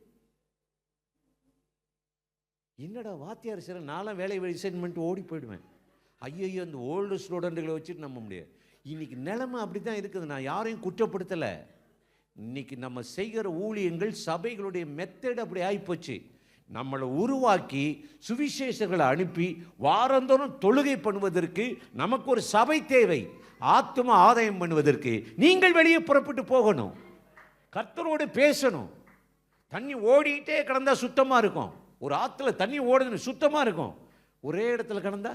S1: என்னடா வாத்தியார் சார், நான்லாம் வேலை அசைன்மெண்ட் ஓடி போயிடுவேன். ஐயோ, அந்த ஓல்டு ஸ்டூடெண்ட்டுகளை வச்சுட்டு நம்ப முடியாது. இன்னைக்கு நிலைமை அப்படி தான் இருக்குது. நான் யாரையும் குற்றப்படுத்தலை. இன்னைக்கு நம்ம செய்கிற ஊழியங்கள் சபைகளுடைய மெத்தட் அப்படி ஆகிப்போச்சு. நம்மளை உருவாக்கி சுவிசேஷங்களை அனுப்பி வாரந்தோறும் தொழுகை பண்ணுவதற்கு நமக்கு ஒரு சபை தேவை. ஆத்தும ஆதாயம் பண்ணுவதற்கு நீங்கள் வெளியே புறப்பட்டு போகணும், கர்த்தரோடு பேசணும். தண்ணி ஓடிட்டே கிடந்தா சுத்தமாக இருக்கும். ஒரு ஆற்றுல தண்ணி ஓடுது சுத்தமாக இருக்கும். ஒரே இடத்துல கிடந்தா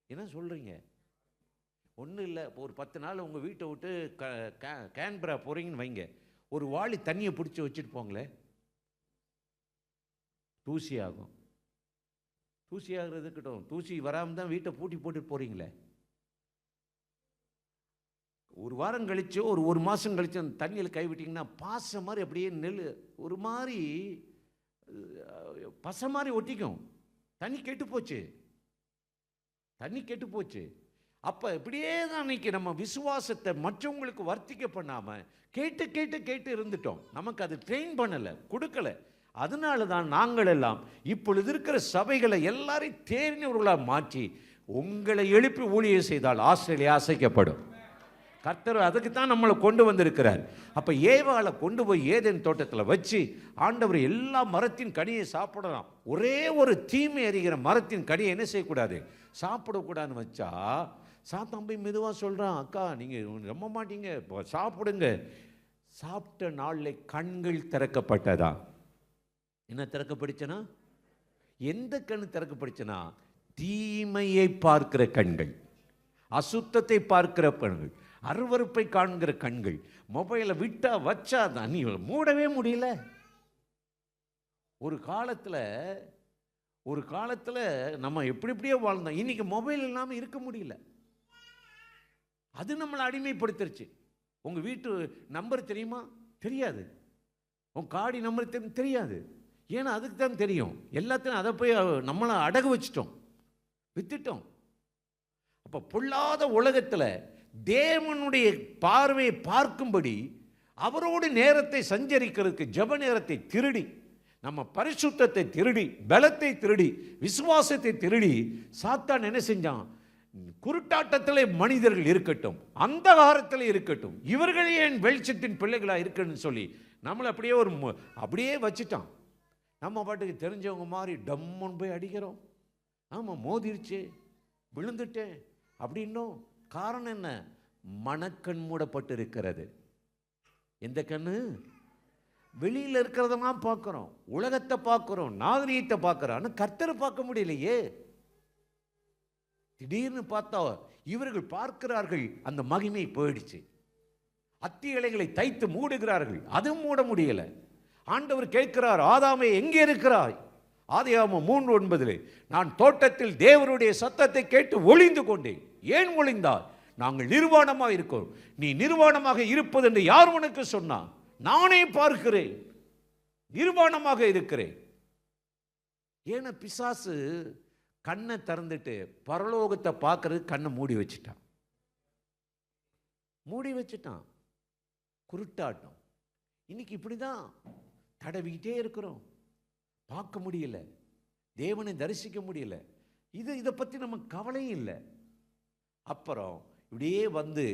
S1: என்ன சொல்கிறீங்க? ஒன்றும் இல்லை. இப்போ ஒரு 10 நாள் உங்கள் வீட்டை விட்டு கேன்பரா போகிறீங்கன்னு வைங்க. ஒரு வாளி தண்ணியை பிடிச்சி வச்சுட்டு போங்களே, தூசி ஆகும். தூசி ஆகிறதுக்கிட்டோம், தூசி வராமல் தான் வீட்டை பூட்டி போட்டு போகிறீங்களே. ஒரு வாரம் கழிச்சு ஒரு மாதம் கழிச்சு அந்த தண்ணியில் கைவிட்டிங்கன்னா பாசம் மாதிரி அப்படியே நெல் ஒரு மாதிரி பசை மாதிரி ஒட்டிக்கும். தண்ணி கெட்டு போச்சு, தண்ணி கெட்டு போச்சு. அப்போ இப்படியே தான் அன்னைக்கு நம்ம விசுவாசத்தை மற்றவங்களுக்கு வர்த்திக்க பண்ணாமல் கேட்டு கேட்டு கேட்டு இருந்துட்டோம். நமக்கு அது ட்ரெயின் பண்ணலை, கொடுக்கலை. அதனால தான் நாங்கள் எல்லாம் இப்பொழுது இருக்கிற சபைகளை எல்லாரையும் தேர்ந்தவர்களாக மாற்றி உங்களை எழுப்பி ஊழியம் செய்தால் ஆஸ்திரேலியா அசைக்கப்படும். கர்த்தர் அதுக்கு தான் நம்மளை கொண்டு வந்திருக்கிறார். அப்போ ஏவாளை கொண்டு போய் ஏதேன் தோட்டத்தில் வச்சு ஆண்டவர் எல்லா மரத்தின் கனியை சாப்பிடலாம். ஒரே ஒரு தீமை அறிகிற மரத்தின் கனியை என்ன செய்யக்கூடாது, சாப்பிடக்கூடாதுன்னு வச்சா சாத்தான் போய் மெதுவாக சொல்கிறான், அக்கா நீங்கள் நம்ப மாட்டீங்க, சாப்பிடுங்க. சாப்பிட்ட நாளில் கண்கள் திறக்கப்பட்டதா? என்ன திறக்கப்பட்டுச்சுன்னா, எந்த கண் திறக்கப்பட்டுச்சுன்னா, தீமையை பார்க்கிற கண்கள், அசுத்தத்தை பார்க்கிற கண்கள், அருவருப்பை காண்கிற கண்கள். மொபைலை விட்டா வச்சா தான் நீ மூடவே முடியல. ஒரு காலத்தில் நம்ம எப்படியோ வாழ்ந்தோம். இன்னைக்கு மொபைல் இல்லாமல் இருக்க முடியல. அது நம்மளை அடிமைப்படுத்திருச்சு. உங்கள் வீட்டு நம்பர் தெரியுமா? தெரியாது. உங்கள் காடி நம்பர் தெரியாது. ஏன்னா அதுக்கு தான் தெரியும். எல்லாத்தையும் அதை போய் நம்மளை அடகு வச்சிட்டோம், வித்துட்டோம். அப்போ பொல்லாத உலகத்தில் தேவனுடைய பார்வையை பார்க்கும்படி அவரோடு நேரத்தை சஞ்சரிக்கிறதுக்கு ஜப நேரத்தை திருடி நம்ம பரிசுத்தத்தை திருடி, பலத்தை திருடி, விசுவாசத்தை திருடி சாத்தான் என்ன செஞ்சான்? குருட்டாட்டத்திலே மனிதர்கள் இருக்கட்டும், அந்தகாரத்தில் இருக்கட்டும், இவர்கள் ஏன் வெளிச்சத்தின் பிள்ளைகளா இருக்கணும்னு சொல்லி நம்மளை அப்படியே அப்படியே வச்சுட்டான். நம்ம பாட்டுக்கு தெரிஞ்சவங்க மாதிரி டம்முன்னு போய் அடிக்கிறோம். ஆமாம், மோதிருச்சு, விழுந்துட்டேன் அப்படின்னும். காரணம் என்ன? மனக்கண் மூடப்பட்டு இருக்கிறது. எந்த கண்ணு? வெளியில் இருக்கிறதெல்லாம் பார்க்குறோம், உலகத்தை பார்க்குறோம், நாகரீகத்தை பார்க்குறோம். ஆனால் கர்த்தரை பார்க்க முடியலையே. திடீர்னு பார்த்தா இவர்கள் பார்க்கிறார்கள், அந்த மகிமை போயிடுச்சு. அத்தி இலைகளை தைத்து மூடுகிறார்கள், அதுவும் மூட முடியல. ஆண்டவர் கேட்கிறார், ஆதாமே எங்கே இருக்கிறாய்? ஆதியாகமம் 3:9, நான் தோட்டத்தில் தேவனுடைய சத்தத்தை கேட்டு ஒளிந்து கொண்டேன். ஏன் ஒளிந்தார்? நாங்கள் நிர்வாணமாக இருக்கிறோம். நீ நிர்வாணமாக இருப்பது என்று யார் உனக்கு சொன்னான்? நானே பார்க்கிறேன், நிர்வாணமாக இருக்கிறேன். ஏன்னா பிசாசு கண்ணை திறந்துட்டு பரலோகத்தை பார்க்கறது கண்ணை மூடி வச்சுட்டான். குருட்டாட்டம். இன்னைக்கு இப்படிதான் தடவிக்கிட்டே இருக்கிறோம், பார்க்க முடியல, தேவனை தரிசிக்க முடியல. இதை பற்றி நம்ம கவலையும் இல்லை. அப்புறம் இப்படியே வந்து,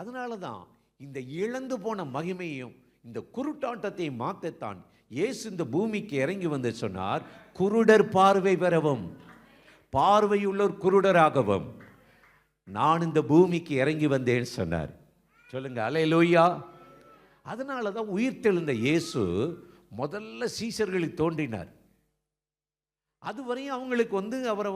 S1: அதனால தான் இந்த இழந்து போன மகிமையும் இந்த குருட்டாட்டத்தை மாற்றத்தான் இயேசு இந்த பூமிக்கு இறங்கி வந்து சொன்னார், குருடர் பார்வை பெறவும், பார்வையுள்ளோர் குருடராகவும் நான் இந்த பூமிக்கு இறங்கி வந்தேன்னு சொன்னார். சொல்லுங்க அல்லேலூயா. அதனால தான் உயிர்த்தெழுந்த இயேசு முதல்ல சீஷர்களுக்கு தோன்றினார். அதுவரையும் அவங்களுக்கு அவரை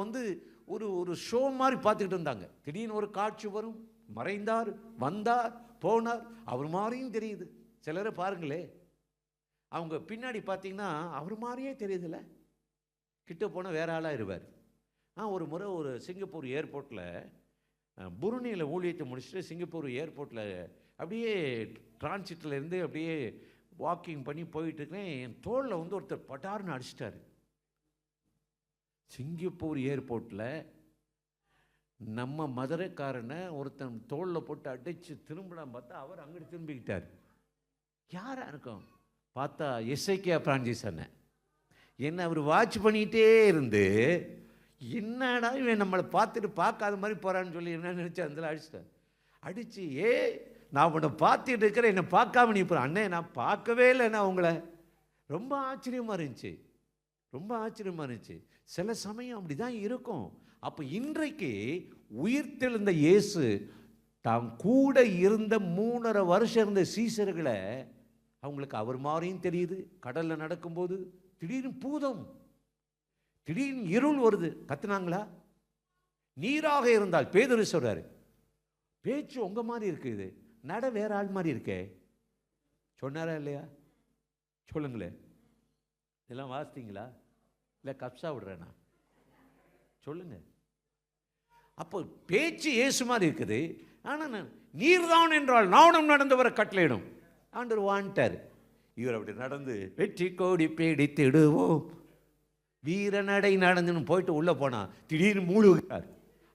S1: ஒரு ஷோ மாதிரி பார்த்துக்கிட்டு இருந்தாங்க. திடீர்னு ஒரு காட்சி வரும், மறைந்தார், வந்தார், போனார், அவர் மாதிரியும் தெரியுது. சிலரை பாருங்களே, அவங்க பின்னாடி பார்த்தீங்கன்னா அவர் மாதிரியே தெரியுதுல்ல, கிட்ட போனால் வேற ஆளாக இருவார். ஒரு முறை ஒரு சிங்கப்பூர் ஏர்போர்ட்டில் புருனியில் ஊழியத்தை முடிச்சுட்டு சிங்கப்பூர் ஏர்போர்ட்டில் அப்படியே டிரான்சிட்டில் இருந்து அப்படியே வாக்கிங் பண்ணி போயிட்டு இருக்கேன். என் தோளில் ஒருத்தர் பட்டார்னு அடிச்சிட்டாரு. சிங்கப்பூர் ஏர்போர்ட்டில் நம்ம மதுரைக்காரனை ஒருத்தன் தோளில் போட்டு அடித்து திரும்பிடாம பார்த்தா அவர் அங்கிட்டு திரும்பிக்கிட்டார். யாரா இருக்கும் பார்த்தா எஸ்ஐகே பிரான்சிஸ் அண்ணன். என்ன அவர் வாட்ச் பண்ணிகிட்டே இருந்து, என்னடா இவன் நம்மளை பார்த்துட்டு பார்க்காத மாதிரி போகிறான்னு சொல்லி என்ன நினச்சி அதில் அடிச்சிட்டார். அடித்து, நான் உன்னை பார்த்துட்டு இருக்கிறேன், என்னை பார்க்காம நீ போகிற. அண்ணே நான் பார்க்கவே இல்லைண்ணா உங்களை. ரொம்ப ஆச்சரியமாக இருந்துச்சு, ரொம்ப ஆச்சரியமாக இருந்துச்சு. சில சமயம் அப்படி தான் இருக்கும். அப்போ இன்றைக்கு உயிர்த்தெழுந்த இயேசு தான் கூட இருந்த 3.5 வருஷம் இருந்த சீசர்களை அவங்களுக்கு அவர் மாதிரியும் தெரியுது. கடலில் நடக்கும்போது திடீர்னு பூதம், திடீர்னு இருள் வருது. கத்துனாங்களா? நீராக இருந்தால் பேதுரு சொல்றாரு, பேச்சு உங்க மாதிரி இருக்குது, நட வேற ஆள் மாதிரி இருக்கே. சொன்னாரா இல்லையா? சொல்லுங்களேன். இதெல்லாம் வாசித்தீங்களா இல்லை கப்சா விடுறேனா? சொல்லுங்க. அப்போ பேச்சு இயேசு மாதிரி இருக்குது. ஆனால் நீர்தான் என்றால் நானும் நடந்து வர கட்டளையிடும். ஆண்டவர் வாண்டார். இவர் அப்படி நடந்து வெற்றி கோடி பேடித்திடுவோம் வீரநடை நடந்துன்னு போயிட்டு உள்ள போனா திடீர்னு மூழ்கிறார்.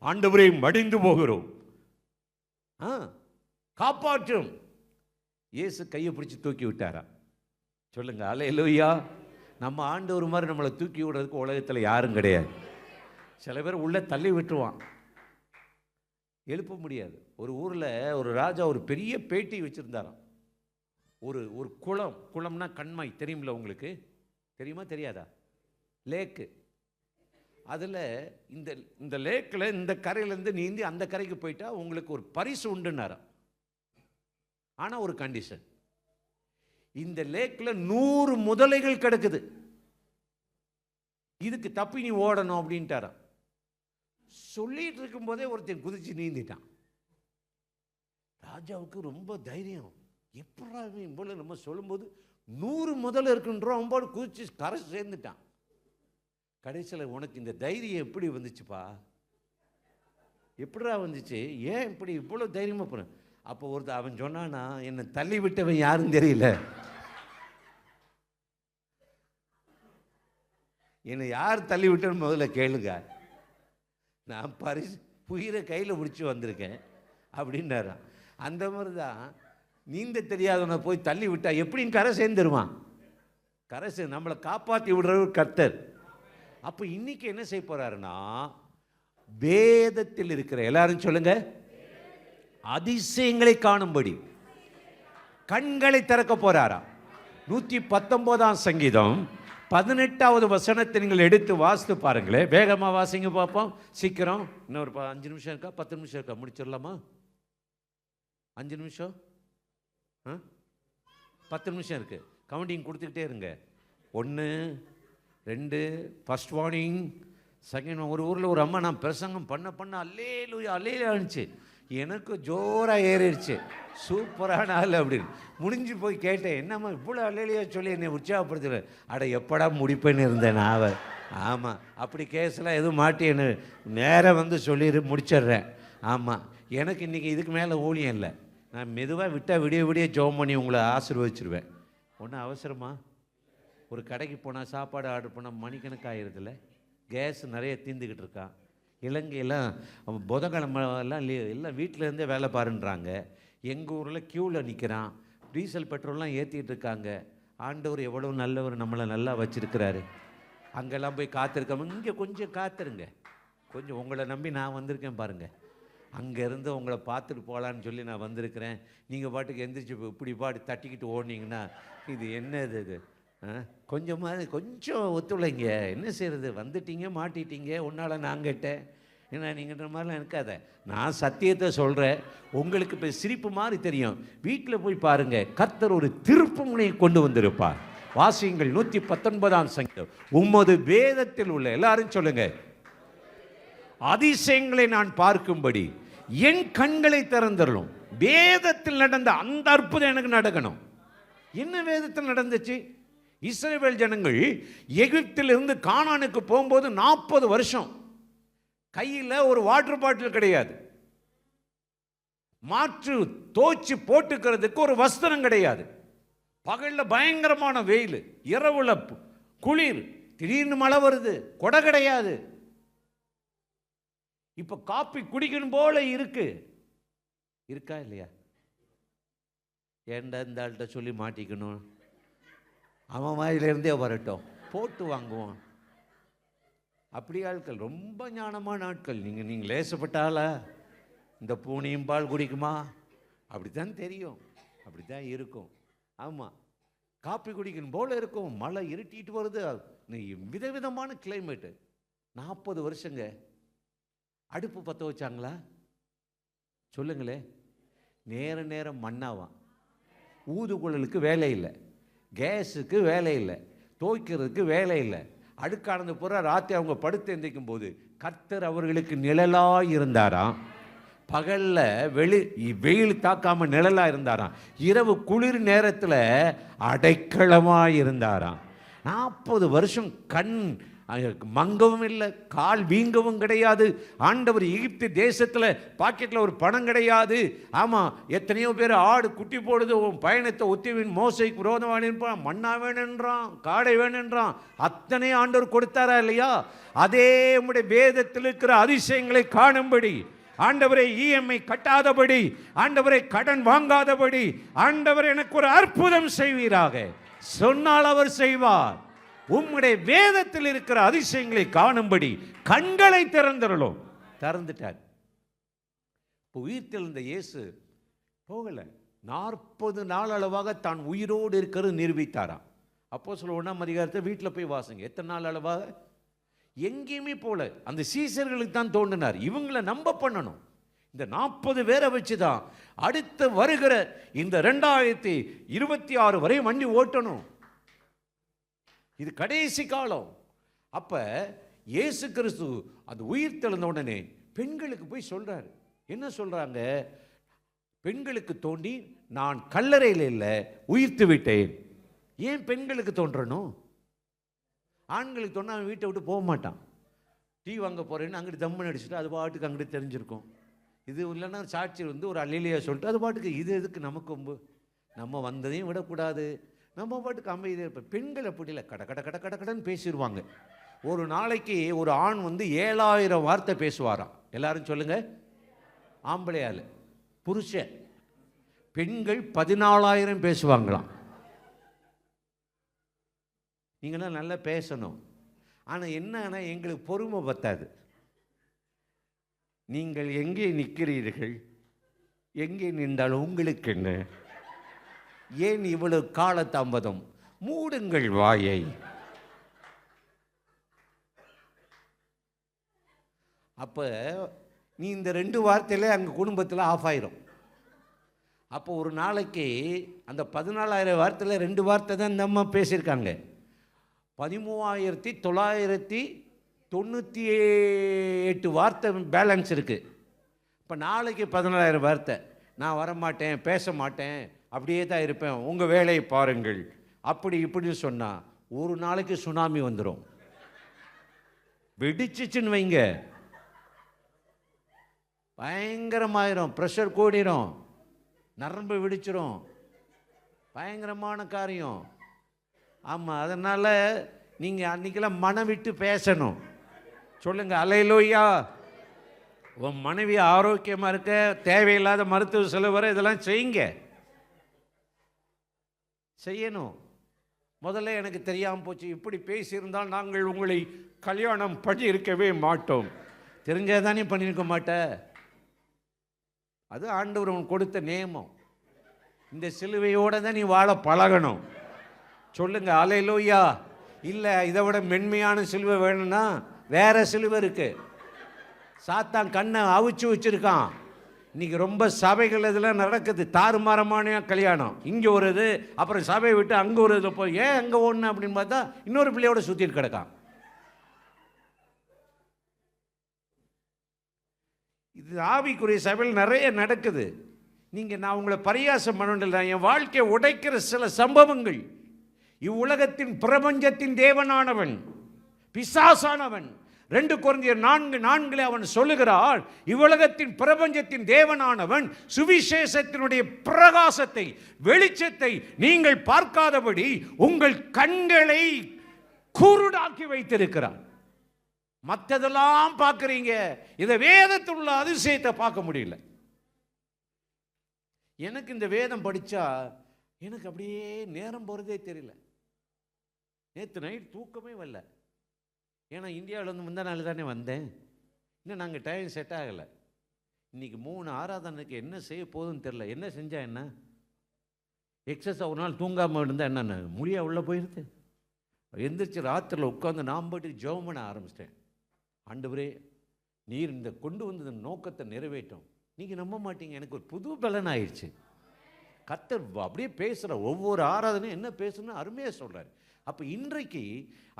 S1: ஆண்டவரை மடிந்து போகிறோம், காப்பாற்றும். இயேசு கையை பிடிச்சி தூக்கி விட்டாரா? சொல்லுங்க அல்லேலூயா. நம்ம ஆண்டவர் மாதிரி நம்மளை தூக்கி விடுறதுக்கு உலகத்தில் யாரும் கிடையாது. சில பேர் உள்ள தள்ளி விட்டுருவான், எழுப்ப முடியாது. ஒரு ஊரில் ஒரு ராஜா ஒரு பெரிய பேட்டி வச்சுருந்தாராம். ஒரு குளம்னா கண்மாய் தெரியுமில்ல உங்களுக்கு? தெரியுமா தெரியாதா? லேக்கு. அதில் இந்த லேக்கில் இந்த கரையிலேருந்து நீந்தி அந்த கரைக்கு போயிட்டா உங்களுக்கு ஒரு பரிசு உண்டுன்னாராம். ஆனால் ஒரு கண்டிஷன், இந்த லேக்கில் 100 முதலைகள் கிடக்குது, இதுக்கு தப்பி நீ ஓடணும் அப்படின்ட்டாராம். சொல்லிட்டு இருக்கும் போதே ஒருத்தன் குதிச்சு நீந்திட்டான். ராஜாவுக்கு ரொம்ப தைரியம். எப்படா போல நம்ம சொல்லும்போது 100 முதல்ல இருக்குன்றோம், அவன் குதிச்சு கரை சேர்ந்துட்டான். கடைசியில் உனக்கு இந்த தைரியம் எப்படி வந்துச்சுப்பா? எப்படா வந்துச்சு? ஏன் இப்படி இவ்வளோ தைரியமாக போன? அப்போ அவன் சொன்னானா, என்னை தள்ளி விட்டவன் யாரும் தெரியல, என்னை யார் தள்ளி விட்டன்னு முதல்ல கேளுங்க, நான் பரிசு உயிரை கையில் பிடிச்சி வந்திருக்கேன் அப்படின்னாரான். அந்த மாதிரி தான் நீந்த தெரியாதவனை போய் தள்ளி விட்டா எப்படின்னு கரை சேர்ந்துருவான். கரசு நம்மளை காப்பாற்றி விடுறவர் கர்த்தர். அப்போ இன்னைக்கு என்ன செய்ய போறாருன்னா, வேதத்தில் இருக்கிற எல்லாரும் சொல்லுங்க, அதிசயங்களை காணும்படி கண்களை திறக்க போறாரா. 119ஆம் சங்கீதம் 18வது வசனத்தை நீங்கள் எடுத்து வாசித்து பாருங்களேன். வேகமா வாசிங்க பார்ப்போம், சீக்கிரம். இன்னொரு 5 நிமிஷம் இருக்கா, 10 நிமிஷம் இருக்கா, முடிச்சிடலாமா? 5 நிமிஷம், 10 நிமிஷம் இருக்கு. கவுண்டிங் கொடுத்துக்கிட்டே இருங்க. 1 2 ஃபர்ஸ்ட் வார்னிங், செகண்ட். ஒரு ஊரில் ஒரு அம்மா நான் பிரசங்கம் பண்ண அல்லேலூயா அல்லேலூயா இருந்துச்சு. எனக்கு ஜோராக ஏறிடுச்சு, சூப்பரான ஆள் அப்படின்னு. முடிஞ்சு போய் கேட்டேன், என்னம்மா இவ்வளோ அல்லேலூயா சொல்லி என்னை உற்சாகப்படுத்துற? அட எப்படா முடிப்பேன்னு இருந்தேன் நான். ஆமாம், அப்படி கேஸ்லாம் எதுவும் மாட்டேன்னு நேராக வந்து சொல்லி முடிச்சிடுறேன். ஆமாம், எனக்கு இன்றைக்கி இதுக்கு மேலே ஊழியம் இல்லை. நான் மெதுவாக விட்டால் விடிய ஜெபம் பண்ணி உங்களை ஆசீர்வதிச்சிருவேன். ஒன்றும் அவசரமா? ஒரு கடைக்கு போனால் சாப்பாடு ஆர்டர் பண்ணால் மணிக்கணக்காகிறதுல கேஸ் நிறைய தீர்ந்துக்கிட்டு இருக்கான். இலங்கையெல்லாம் புதன்கிழமெல்லாம் எல்லாம் வீட்டிலேருந்தே வேலை பாருன்றாங்க. எங்கள் ஊரில் க்யூவில் நிற்கிறான். டீசல் பெட்ரோல்லாம் ஏற்றிக்கிட்டு இருக்காங்க. ஆண்டவர் எவ்வளோ நல்லவர், நம்மளை நல்லா வச்சுருக்கிறாரு. அங்கெல்லாம் போய் காத்திருக்காம இங்கே கொஞ்சம் காத்துருங்க. கொஞ்சம் உங்களை நம்பி நான் வந்திருக்கேன் பாருங்கள். அங்கேருந்து உங்களை பார்த்துட்டு போகலான்னு சொல்லி நான் வந்திருக்கிறேன். நீங்கள் பாட்டுக்கு எந்திரிச்சு இப்படி பாட்டு தட்டிக்கிட்டு ஓடினீங்கன்னா இது என்ன இது? கொஞ்சம் ஒத்துழைங்க. என்ன செய்கிறது, வந்துட்டீங்க மாட்டிட்டீங்க, உன்னால் நான் கேட்டேன். ஏன்னா நீங்கள்ன்ற மாதிரிலாம் இருக்காத. நான் சத்தியத்தை சொல்கிறேன். உங்களுக்கு இப்போ சிரிப்பு மாதிரி தெரியும். வீட்டில் போய் பாருங்கள், கர்த்தர் ஒரு திருப்பு முனையை கொண்டு வந்திருப்பார். வாசியுங்கள் 119ஆம் சங்கீதம். உமது வேதத்தில் உள்ள எல்லாரும் சொல்லுங்க, அதிசயங்களை நான் பார்க்கும்படி என் கண்களை திறந்துடணும். வேதத்தில் நடந்த அந்த அற்புதம் எனக்கு நடக்கணும். என்ன வேதத்தில் நடந்துச்சு? இஸ்ரவேல் ஜனங்கள் எகிப்திலிருந்து கானானுக்கு போகும்போது 40 வருஷம் கையில் ஒரு வாட்டர் பாட்டில் கிடையாது, மாற்று தோச்சு போட்டுக்கிறதுக்கு ஒரு வஸ்திரம் கிடையாது, பகல்ல பயங்கரமான வெயில், இரவுல குளிர், திடீர்னு மழை வருது, கொடை கிடையாது. இப்ப காப்பி குடிக்கணும் போல இருக்கா இல்லையா? ஏண்டா இந்த ஆள்கிட்ட சொல்லி மாட்டிக்கணும், அவன் வாயிலிருந்தே வரட்டும், போட்டு வாங்குவான். அப்படி ஆட்கள், ரொம்ப ஞானமான ஆட்கள். நீங்கள் லேசப்பட்டாலா இந்த பூனையும் பால் குடிக்குமா? அப்படித்தான் தெரியும், அப்படித்தான் இருக்கும். ஆமாம், காப்பி குடிக்கணும் போல இருக்கும், மழை இருட்டிட்டு வருது, விதவிதமான கிளைமேட்டு. 40 வருஷங்க. அடுப்பு பற்ற வச்சாங்களா? சொல்லுங்களே. நேரம் மண்ணாவான். ஊதுகுழலுக்கு வேலை இல்லை, கேஸுக்கு வேலை இல்லை, துவைக்கிறதுக்கு வேலை இல்லை. அடுக்கானது பூரா ராத்திரி அவங்க படுத்து எந்திரிக்கும் போது கர்த்தர் அவர்களுக்கு நிழலாக இருந்தாராம். பகலில் வெயில் தாக்காமல் நிழலாக இருந்தாராம். இரவு குளிர் நேரத்தில் அடைக்கலமாக இருந்தாராம். 40 வருஷம் கண் மங்கவும் இல்லை, கால் வீங்கவும் கிடையாது. ஆண்டவர் எகிப்து தேசத்தில் பாக்கெட்டில் ஒரு பணம் கிடையாது. ஆமாம், எத்தனையோ பேர் ஆடு குட்டி போடுது, உன் பயணத்தை ஒத்திவின் மோசைக்கு விரோதமான மண்ணா வேணுன்றான், காடை வேணுன்றான். அத்தனை ஆண்டவர் கொடுத்தாரா இல்லையா? அதே உம்முடைய வேதத்தில் இருக்கிற அதிசயங்களை காணும்படி, ஆண்டவரை இஎம்ஐ கட்டாதபடி, ஆண்டவரை கடன் வாங்காதபடி, ஆண்டவர் எனக்கு ஒரு அற்புதம் செய்வீராக சொன்னால் அவர் செய்வார். உம்முடைய வேதத்தில் இருக்கிற அதிசயங்களை காணும்படி கண்களை திறந்துடலும். திறந்துட்டார். இப்போ உயிர்த்தெழுந்த இயேசு போகல, 40 நாள் அளவாக தான் உயிரோடு இருக்கிறது நிரூபித்தாராம். அப்போஸ்தலர் 1ஆம் அதிகாரத்தை வீட்டில் போய் வாசிங்க. எத்தனை நாள் அளவாக? எங்கேயுமே போல. அந்த சீசர்களுக்கு தான் தோன்றினார், இவங்களை நம்ப பண்ணணும். இந்த 40 பேரை வச்சு தான் அடுத்து வருகிற இந்த 2026 வரை வண்டி ஓட்டணும். இது கடைசி காலம். அப்ப இயேசு கிறிஸ்து அந்த உயிர் தெழுந்த உடனே பெண்களுக்கு போய் சொல்றாரு. என்ன சொல்றாங்க? பெண்களுக்கு தோண்டி நான் கல்லறையில் இல்லை, உயிர்த்து விட்டேன். ஏன் பெண்களுக்கு தோன்றணும்? ஆண்களுக்கு தோணா அவன் வீட்டை விட்டு போக மாட்டான். டீ வாங்க போறேன்னு அங்கிட்டு தம்மன் அடிச்சுட்டு அது பாட்டுக்கு அங்கிட்டு தெரிஞ்சிருக்கும். இது இல்லைன்னா சாட்சி வந்து ஒரு அல்லேலூயா சொல்லிட்டு அது பாட்டுக்கு, இது எதுக்கு நமக்கு? நம்ம வந்ததையும் விடக்கூடாது, நம்ம பாட்டுக்கு அமைதியாக இருப்போம். பெண்கள் அப்படி இல்லை, கடன்னு பேசிடுவாங்க. ஒரு நாளைக்கு ஒரு ஆண் வந்து 7000 வார்த்தை பேசுவாராம். எல்லாரும் சொல்லுங்க. ஆம்பளையால் புருஷன். பெண்கள் 14,000 பேசுவாங்களாம். நீங்களாம் நல்லா பேசணும். ஆனால் என்னன்னா எங்களுக்கு பொறுமை பத்தாது. நீங்கள் எங்கே நிற்கிறீர்கள், எங்கே நின்றால் உங்களுக்கு என்ன, ஏன் இவ்வளவு காலதாமதம், மூடுங்கள் வாயை. அப்போ நீ இந்த 2 வார்த்தையிலே அங்கே குடும்பத்தில் ஆஃப் ஆயிரும். அப்போ ஒரு நாளைக்கு அந்த 14,000 வார்த்தையில் 2 வார்த்தை தான் இந்த அம்மா பேசியிருக்காங்க. 13,998 வார்த்தை பேலன்ஸ் இருக்குது. இப்போ நாளைக்கு 14,000 வார்த்தை. நான் வரமாட்டேன், பேச மாட்டேன், அப்படியே தான் இருப்பேன், உங்கள் வேலையை பாருங்கள், அப்படி இப்படின்னு சொன்னால் ஒரு நாளைக்கு சுனாமி வந்துடும். வெடிச்சிச்சுன்னு வைங்க, பயங்கரமாயிரும், ப்ரெஷர் கூடிரும், நரம்பு வெடிச்சிரும், பயங்கரமான காரியம். ஆமாம், அதனால் நீங்கள் அன்றைக்கெல்லாம் மனம் விட்டு பேசணும். சொல்லுங்கள் அல்லேலூயா. உன் மனைவி ஆரோக்கியமாக இருக்க தேவையில்லாத மருத்துவ செலவு வர இதெல்லாம் செய்யணும். முதல்ல எனக்கு தெரியாமல் போச்சு, இப்படி பேசியிருந்தால் நாங்கள் உங்களை கல்யாணம் பண்ணி இருக்கவே மாட்டோம். தெரிஞ்சதானே பண்ணியிருக்க மாட்டேன். அது ஆண்டவர் உனக்கு கொடுத்த நியமம். இந்த சிலுவையோடு தான் நீ வாழ பழகணும். சொல்லுங்க அல்லேலூயா. இல்லை இதை விட மென்மையான சிலுவை வேணும்னா வேற சிலுவை இருக்கு. சாத்தான் கண்ணை அவிச்சு வச்சிருக்கான். இன்னைக்கு ரொம்ப சபைகள் இதெல்லாம் நடக்குது. தாறுமாறமான கல்யாணம், இங்கே ஒரு இது, அப்புறம் சபையை விட்டு அங்கே ஒரு இதில் போய் ஏன் அங்கே ஒன்று அப்படின்னு பார்த்தா இன்னொரு பிள்ளையோட சுற்றிட்டு கிடக்கான். இது ஆவிக்குரிய சபையில் நிறைய நடக்குது. நான் உங்களை பரியாசம் பண்ணல, என் வாழ்க்கையை உடைக்கிற சில சம்பவங்கள். இவ்வுலகத்தின் பிரபஞ்சத்தின் தேவனானவன் பிசாசானவன் 2 கொரிந்தியர் 4:4 அவன் சொல்லுகிறான், இவ்வுலகத்தின் பிரபஞ்சத்தின் தேவனானவன் சுவிசேஷத்தினுடைய பிரகாசத்தை, வெளிச்சத்தை நீங்கள் பார்க்காதபடி உங்கள் கண்களை குருடாக்கி வைத்திருக்கிறான். மற்றதெல்லாம் பார்க்குறீங்க, இதை வேதத்தில் உள்ள அதிசயத்தை பார்க்க முடியல. எனக்கு இந்த வேதம் படித்தா எனக்கு அப்படியே நேரம் போகிறதே தெரியல. நேற்று நைட் தூக்கமே வரல. ஏன்னா இந்தியாவிலேருந்து முந்தா நாள் தானே வந்தேன். இன்னும் நாங்கள் டைம் செட் ஆகலை. இன்றைக்கி 3 ஆராதனைக்கு என்ன செய்ய போகுதுன்னு தெரில. என்ன செஞ்சால் என்ன, எக்ஸஸாக ஒரு நாள் தூங்காமல் இருந்தால் என்னென்ன முடியா உள்ளே போயிடுது. எந்திரிச்சு ராத்திரியில் உட்காந்து நான் போய்ட்டு ஜெபம் பண்ண ஆரம்பிச்சிட்டேன். ஆண்டவரே, நீர் இந்த கொண்டு வந்த நோக்கத்தை நிறைவேற்றும். நீங்கள் நம்ப மாட்டீங்க, எனக்கு ஒரு புது பலன் ஆயிடுச்சு. கர்த்தர் அப்படியே பேசுகிற ஒவ்வொரு ஆராதனையும் என்ன பேசணும்னு அருமையாக சொல்கிறார். அப்போ இன்றைக்கு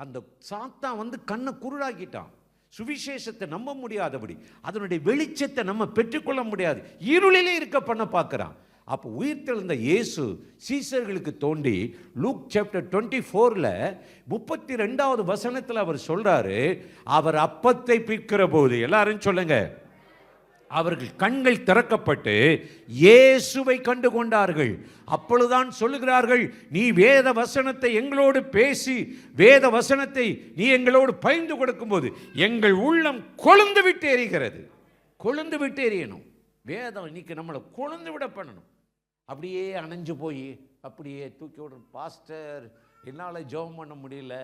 S1: அந்த சாத்தான் கண்ணை குருடாக்கிட்டான். சுவிசேஷத்தை நம்ப முடியாதபடி, அதனுடைய வெளிச்சத்தை நம்ம பெற்றுக்கொள்ள முடியாது, இருளிலே இருக்க பண்ண பார்க்குறான். அப்போ உயிர்த்தெழுந்த இயேசு சீசர்களுக்கு தோண்டி லூக் சாப்டர் 24 32வது வசனத்தில் அவர் சொல்றாரு, அவர் அப்பத்தை பிற்கிற போது, எல்லாரும் சொல்லுங்க, அவர்கள் கண்கள் திறக்கப்பட்டு இயேசுவை கண்டு கொண்டார்கள். அப்பொழுதுதான் சொல்லுகிறார்கள், நீ வேத வசனத்தை எங்களோடு பேசி, வேத வசனத்தை நீ எங்களோடு பகிர்ந்து கொடுக்கும் போது எங்கள் உள்ளம் கொழுந்து விட்டு எரிகிறது. கொழுந்து விட்டு எரியணும். வேதம் இன்னைக்கு நம்மளை கொழுந்து விட பண்ணணும். அப்படியே அணைஞ்சு போய் அப்படியே தூக்கி விடுற, பாஸ்டர் என்னால் ஜெபம் பண்ண முடியல,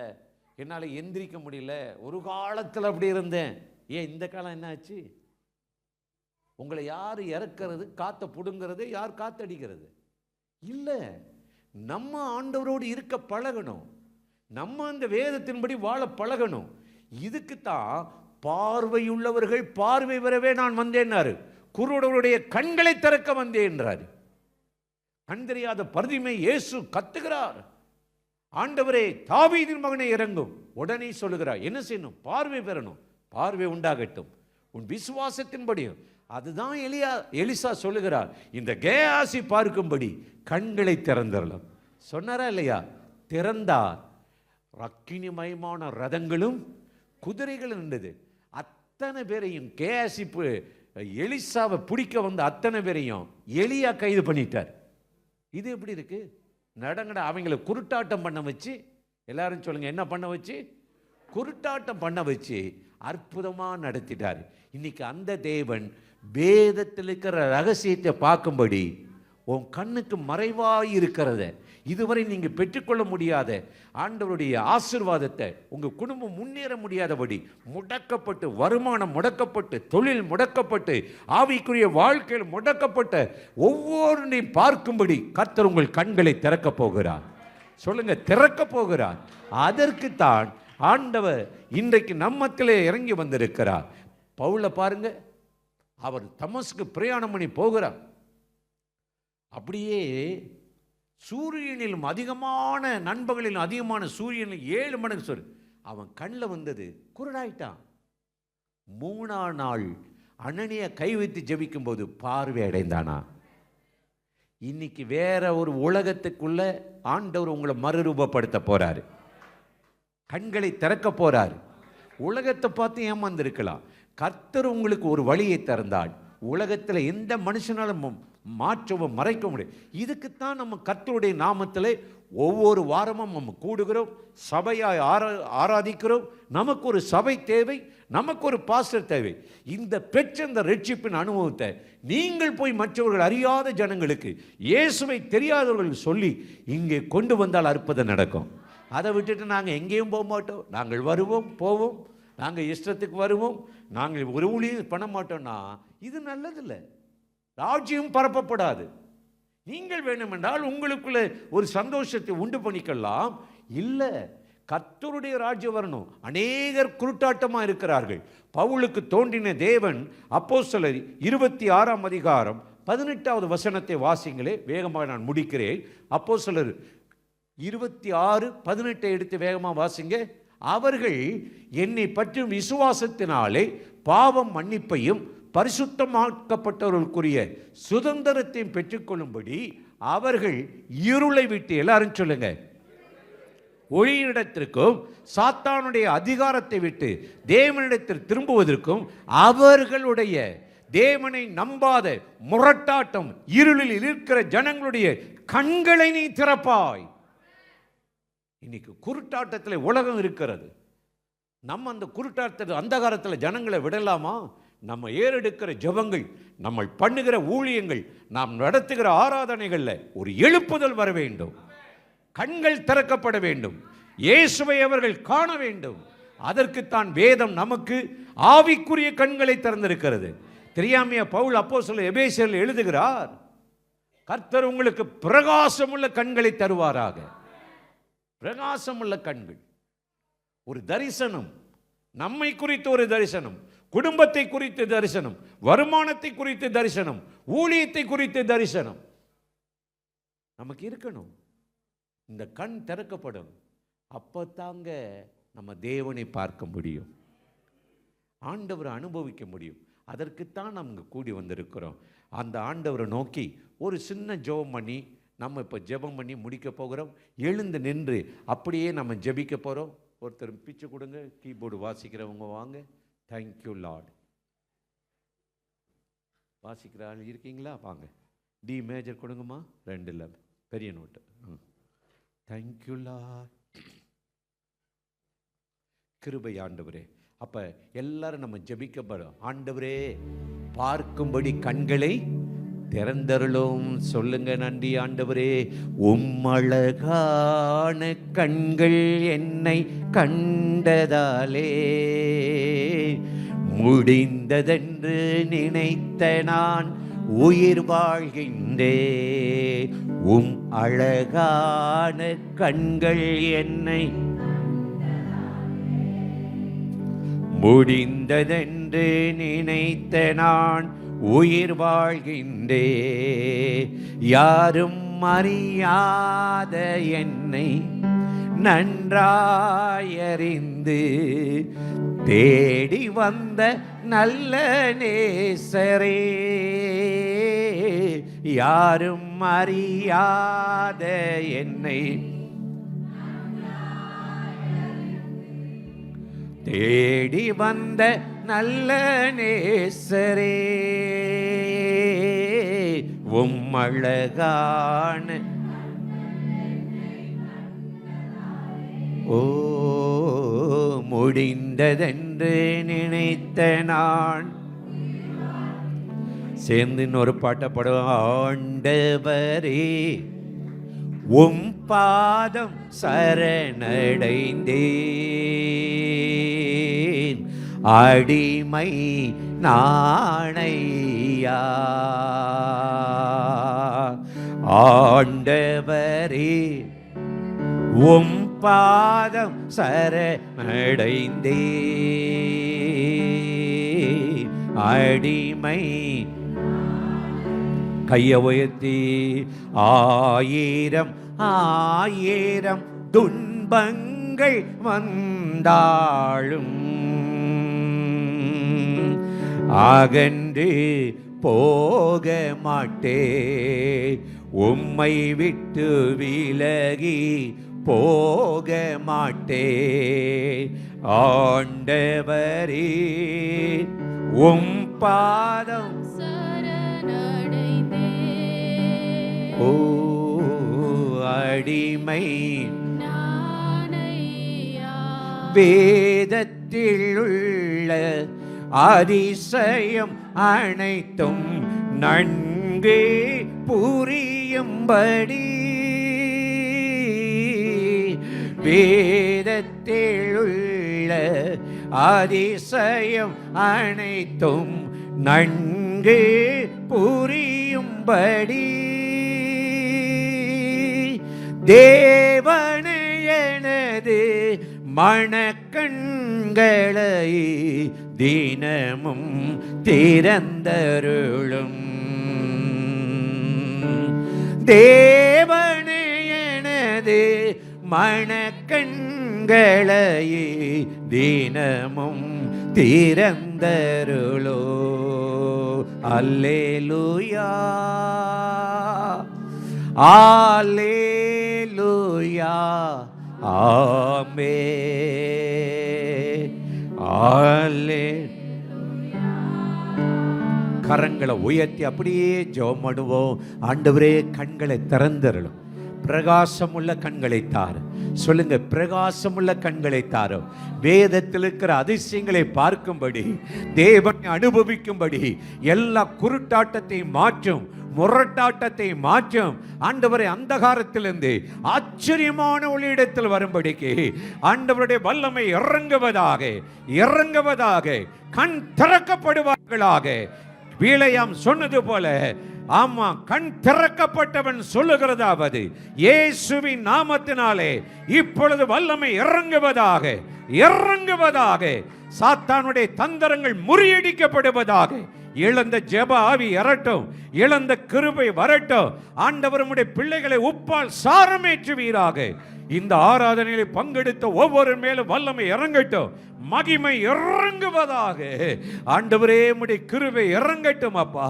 S1: என்னால் எந்திரிக்க முடியல, ஒரு காலத்தில் அப்படி இருந்தேன். ஏன் இந்த காலம் என்ன ஆச்சு? உங்களை யார் இறக்கிறது, காற்றை பிடுங்கிறது, யார் காத்தடிக்கிறது இல்லை. நம்ம ஆண்டவரோடு இருக்க பழகணும். நம்ம அந்த வேதத்தின்படி வாழ பழகணும். இதுக்குத்தான் பார்வையுள்ளவர்கள் பார்வை பெறவே நான் வந்தேன்னாரு. குருடருடைய கண்களை திறக்க வந்தேன் என்றார். கண் தெரியாத பர்திமை இயேசு கத்துகிறார், ஆண்டவரே தாவீதின் மகனை இறங்கும். உடனே சொல்லுகிறார், என்ன செய்யணும்? பார்வை பெறணும். பார்வை உண்டாகட்டும் உன் விசுவாசத்தின்படியும். அதுதான் எலிசா சொல்லுகிறார், இந்த கேயாசி பார்க்கும்படி கண்களை திறந்தரலாம் சொன்னாரா இல்லையா? திறந்தார். அக்கினிமயமான ரதங்களும் குதிரைகளும் இருந்தது. அத்தனை பேரையும் கேயாசி எலிசாவை பிடிக்க வந்த அத்தனை பேரையும் எலியா கைது பண்ணிட்டார். இது எப்படி இருக்கு? நடங்கட அவங்களை குருட்டாட்டம் பண்ண வச்சு, எல்லாரும் சொல்லுங்க, என்ன பண்ண வச்சு? குருட்டாட்டம் பண்ண வச்சு அற்புதமாக நடத்திட்டார். இன்னைக்கு அந்த தேவன் வேதத்தில் இருக்கிற ரகசியத்தை பார்க்கும்படி உன் கண்ணுக்கு மறைவாய் இருக்கிறத, இதுவரை நீங்க பெற்றுக்கொள்ள முடியாத ஆண்டவருடைய ஆசீர்வாதத்தை, உங்க குடும்பம் முன்னேற முடியாதபடி முடக்கப்பட்டு, வருமானம் முடக்கப்பட்டு, தொழில் முடக்கப்பட்டு, ஆவிக்குரிய வாழ்க்கையில் முடக்கப்பட்ட ஒவ்வொருவரையும் பார்க்கும்படி கர்த்தர் உங்கள் கண்களை திறக்க போகிறார். சொல்லுங்க, திறக்க போகிறார். அதற்குத்தான் ஆண்டவர் இன்றைக்கு நம்மத்திலே இறங்கி வந்திருக்கிறார். பவுலை பாருங்க, அவர் தமஸ்கு பிரயாணம் பண்ணி போகிறார். அப்படியே சூரியனிலும் அதிகமான, நண்பகலிலும் அதிகமான சூரியனில் 7 மடங்கு சொல்லு, அவன் கண்ணில் வந்தது, குருடாயிட்டான். 3ஆம் நாள் அனனியா கை வைத்து ஜெபிக்கும் போது பார்வை அடைந்தானா. இன்னைக்கு வேற ஒரு உலகத்துக்குள்ள ஆண்டவர் உங்களை மறுரூபப்படுத்த போறாரு. கண்களை திறக்க போறாரு. உலகத்தை பார்த்து ஏமாந்திருக்கலாம். கர்த்தர் உங்களுக்கு ஒரு வழியை திறந்தால் உலகத்தில் எந்த மனுஷனாலும் மாற்றவும் மறைக்க முடியும். இதுக்குத்தான் நம்ம கர்த்தருடைய நாமத்தில் ஒவ்வொரு வாரமும் நம்ம கூடுகிறோம், சபையாய் ஆராதிக்கிறோம். நமக்கு ஒரு சபை தேவை, நமக்கு ஒரு பாஸ்டர் தேவை. இந்த பெற்ற இந்த ரட்சிப்பின் அனுபவத்தை நீங்கள் போய் மற்றவர்கள் அறியாத ஜனங்களுக்கு, இயேசுவை தெரியாதவர்கள் சொல்லி இங்கே கொண்டு வந்தால் அற்புதம் நடக்கும். அதை விட்டுட்டு நாங்கள் எங்கேயும் போக மாட்டோம், நாங்கள் வருவோம் போவோம், நாங்கள் இஷ்டத்துக்கு வருவோம், நாங்கள் ஒரு ஊழியம் பண்ண மாட்டோம்னா இது நல்லதில்லை. ராஜ்யம் பரப்பப்படாது. நீங்கள் வேணுமென்றால் உங்களுக்குள்ள ஒரு சந்தோஷத்தை உண்டு பண்ணிக்கலாம். இல்லை, கர்த்தருடைய ராஜ்யம் வரணும். அநேகர் குருட்டாட்டமாக இருக்கிறார்கள். பவுலுக்கு தோன்றின தேவன், அப்போஸ்தலர் 26ஆம் அதிகாரம் 18வது வசனத்தை வாசிங்களே, வேகமாக நான் முடிக்கிறேன். அப்போஸ்தலர் 26:18 எடுத்து வேகமாக வாசிங்க. அவர்கள் என்னை பற்றும் விசுவாசத்தினாலே பாவம் மன்னிப்பையும் பரிசுத்தமாக்கப்பட்டவர்களுக்குரிய சுதந்திரத்தையும் பெற்றுக்கொள்ளும்படி அவர்கள் இருளை விட்டு, எல்லாரும் சொல்லுங்க, ஒளியிடத்திற்கும் சாத்தானுடைய அதிகாரத்தை விட்டு தேவனிடத்தில் திரும்புவதற்கும், அவர்களுடைய தேவனை நம்பாத முரட்டாட்டம் இருளில் இருக்கிற ஜனங்களுடைய கண்களை நீ திறப்பாய். இன்னைக்கு குருட்டாட்டத்தில் உலகம் இருக்கிறது. நம்ம அந்த குருட்டாட்டத்தில் அந்தகாரத்தில் ஜனங்களை விடலாமா? நம்ம ஏறெடுக்கிற ஜெபங்கள், நம்ம பண்ணுகிற ஊழியங்கள், நாம் நடத்துகிற ஆராதனைகளில் ஒரு எழுப்புதல் வர வேண்டும். கண்கள் திறக்கப்பட வேண்டும். இயேசுவை அவர்கள் காண வேண்டும். அதற்குத்தான் வேதம் நமக்கு ஆவிக்குரிய கண்களை திறந்திருக்கிறது. தெரியாமையா பவுல் அப்போஸ்தலர் எபேசியரில் எழுதுகிறார், கர்த்தர் உங்களுக்கு பிரகாசமுள்ள கண்களை தருவாராக. பிரகாசமுள்ள கண்கள், ஒரு தரிசனம், நம்மை குறித்து ஒரு தரிசனம், குடும்பத்தை குறித்து தரிசனம், வருமானத்தை குறித்து தரிசனம், ஊழியத்தை குறித்து தரிசனம் நமக்கு இருக்கணும். இந்த கண் திறக்கப்படும். அப்பத்தாங்க நம்ம தேவனை பார்க்க முடியும், ஆண்டவரை அனுபவிக்க முடியும். அதற்குத்தான் நம்ம கூடி வந்திருக்கிறோம். அந்த ஆண்டவரை நோக்கி ஒரு சின்ன ஜெபம் பண்ணி நம்ம இப்போ ஜெபம் பண்ணி முடிக்க போகிறோம். எழுந்து நின்று அப்படியே நம்ம ஜெபிக்க போகிறோம். ஒருத்தர் பிச்சு கொடுங்க, கீபோர்டு வாசிக்கிறவங்க வாங்க. Thank you Lord. வாசிக்கிற ஆள் இருக்கீங்களா? வாங்க. டி மேஜர் கொடுங்கம்மா, 2 பெரிய நோட்டு. Thank you Lord. கிருபை ஆண்டவரே. அப்போ எல்லாரும் நம்ம ஜெபிக்க போகிறோம். ஆண்டவரே, பார்க்கும்படி கண்களை திறந்தருளும். சொல்லுங்க, நன்றி ஆண்டவரே. உம்மழகான கண்கள் என்னை கண்டதாலே முடிந்ததென்று நினைத்த நான் உயிர் வாழ்கின்றே. உம் அழகான கண்கள் என்னை முடிந்ததென்று நினைத்த நான் உயிர் வாழ்கின்றே. யாரும் அறியாத என்னை நன்றாயறிந்து தேடி வந்த நல்ல நேசரே. யாரும் அறியாத என்னை தேடி வந்த நல்ல நேசரே. உம்மழகான ஓ முடிந்ததென்று நினைத்த நான் சேர்ந்து இன்னொரு பாட்டை பாடுவோம். ஆண்டவரே உம் பாதம் சரணடைந்தேன், அடிமை நாணையா. ஆண்டவரே உம் பாதம் சரணடைந்தேன், அடிமை. கையை உயர்த்தி ஆயிரம் ஆயிரம் துன்பங்கள் வந்தாலும் அகன்று போக மாட்டே, உம்மை விட்டு விலகி போக மாட்டே. ஆண்டவரே உம் பாதம் ஓ அடிமை. வேதத்தில் உள்ள அதிசயம் அனைத்தும் நன்கு புரியும்படி, வேதத்தில் உள்ள அதிசயம் அனைத்தும் நன்கு புரியும்படி, தேவனே எனது மனக்கண்களை தினமும் திறந்தருளும். தேவனே எனது மனக்கண்களை தினமும் திறந்தருளோ. அல்லேலூயா அல்லேலூயா ஆமென் அல்லேலூயா. கரங்களை உயர்த்தி அப்படியே ஜெபம் பண்ணுவோம். ஆண்டவரே கண்களை திறந்தருளும், பிரகாசமுள்ள கண்களை தாரு. சொல்லுங்க, பிரகாசமுள்ள கண்களை தாரு. வேதத்தில் இருக்கிற அதிசயங்களை பார்க்கும்படி, தேவனை அனுபவிக்கும்படி, எல்லா குருட்டாட்டத்தை மாற்றும், முரட்டாட்டத்தை மாற்றும். ஆண்டவரை அந்தகாரத்திலிருந்து ஆச்சரியமான ஒளியிடத்தில் வரும்படிக்கு ஆண்டவருடைய வல்லமை இறங்குவதாக, இறங்குவதாக. கண் திறக்கப்படுவார்களாக. வீளையாம் சொன்னது போல, ஆமா, கண் திறக்கப்பட்டவன் சொல்லுகிறதாவது, இயேசுவின் நாமத்தினாலே இப்பொழுது வல்லமை இறங்குவதாக, இறங்குவதாக. சாத்தானுடைய தந்திரங்கள் முறியடிக்கப்படுவதாக. இழந்த ஜெப ஆவி வரட்டும், இழந்த கிருபை வரட்டும். ஆண்டவர் உம்முடைய பிள்ளைகளை உப்பால் சாரமேற்றுவீராக. இந்த ஆராதனையில் பங்கெடுத்த ஒவ்வொரு மேலும் வல்லமை இறங்கட்டும், மகிமை இறங்குவதாக. ஆண்டவரே உம்முடைய கிருபை இறங்கட்டும் அப்பா.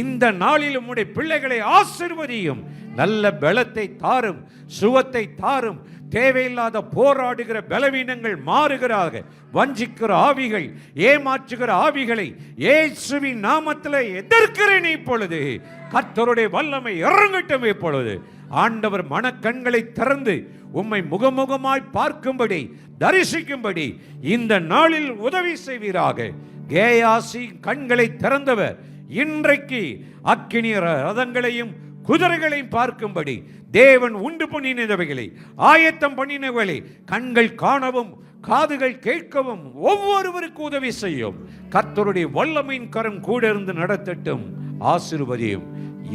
S1: இந்த நாளில் உம்முடைய பிள்ளைகளை ஆசீர்வதியும், நல்ல பலத்தை தாரும், சுகத்தை தாரும். தேவையில்லாத போராடுகிற பலவீனங்கள் மாறுகிறார்கள். வஞ்சிக்கிற ஆவிகள், ஏமாற்றுகிற ஆவிகளை இயேசுவின் நாமத்தில் எதிர்க்கிறேன். இப்பொழுது கர்த்தருடைய வல்லமை இறங்கட்டும். இப்பொழுது ஆண்டவர் மனக்கண்களை திறந்து உம்மை முகமுகமாய் பார்க்கும்படி, தரிசிக்கும்படி இந்த நாளில் உதவி செய்வீராக. கேயாசி கண்களை திறந்தவர் இன்றைக்கு அக்கினி ரதங்களையும் குதிரைகளையும் பார்க்கும்படி, தேவன் உண்டு பண்ணினவைகளை, ஆயத்தம் பண்ணினவைகளை கண்கள் காணவும், காதுகள் கேட்கவும் ஒவ்வொருவருக்கு உதவி செய்யும். கர்த்தருடைய வல்லமையின் கரம் கூட இருந்து நடத்தட்டும், ஆசீர்வதியும்.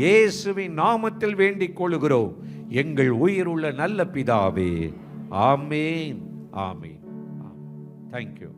S1: இயேசுவின் நாமத்தில் வேண்டிக் கொள்கிறோம் எங்கள் உயிர் உள்ள நல்ல பிதாவே. ஆமேன், ஆமேன். தேங்க்யூ.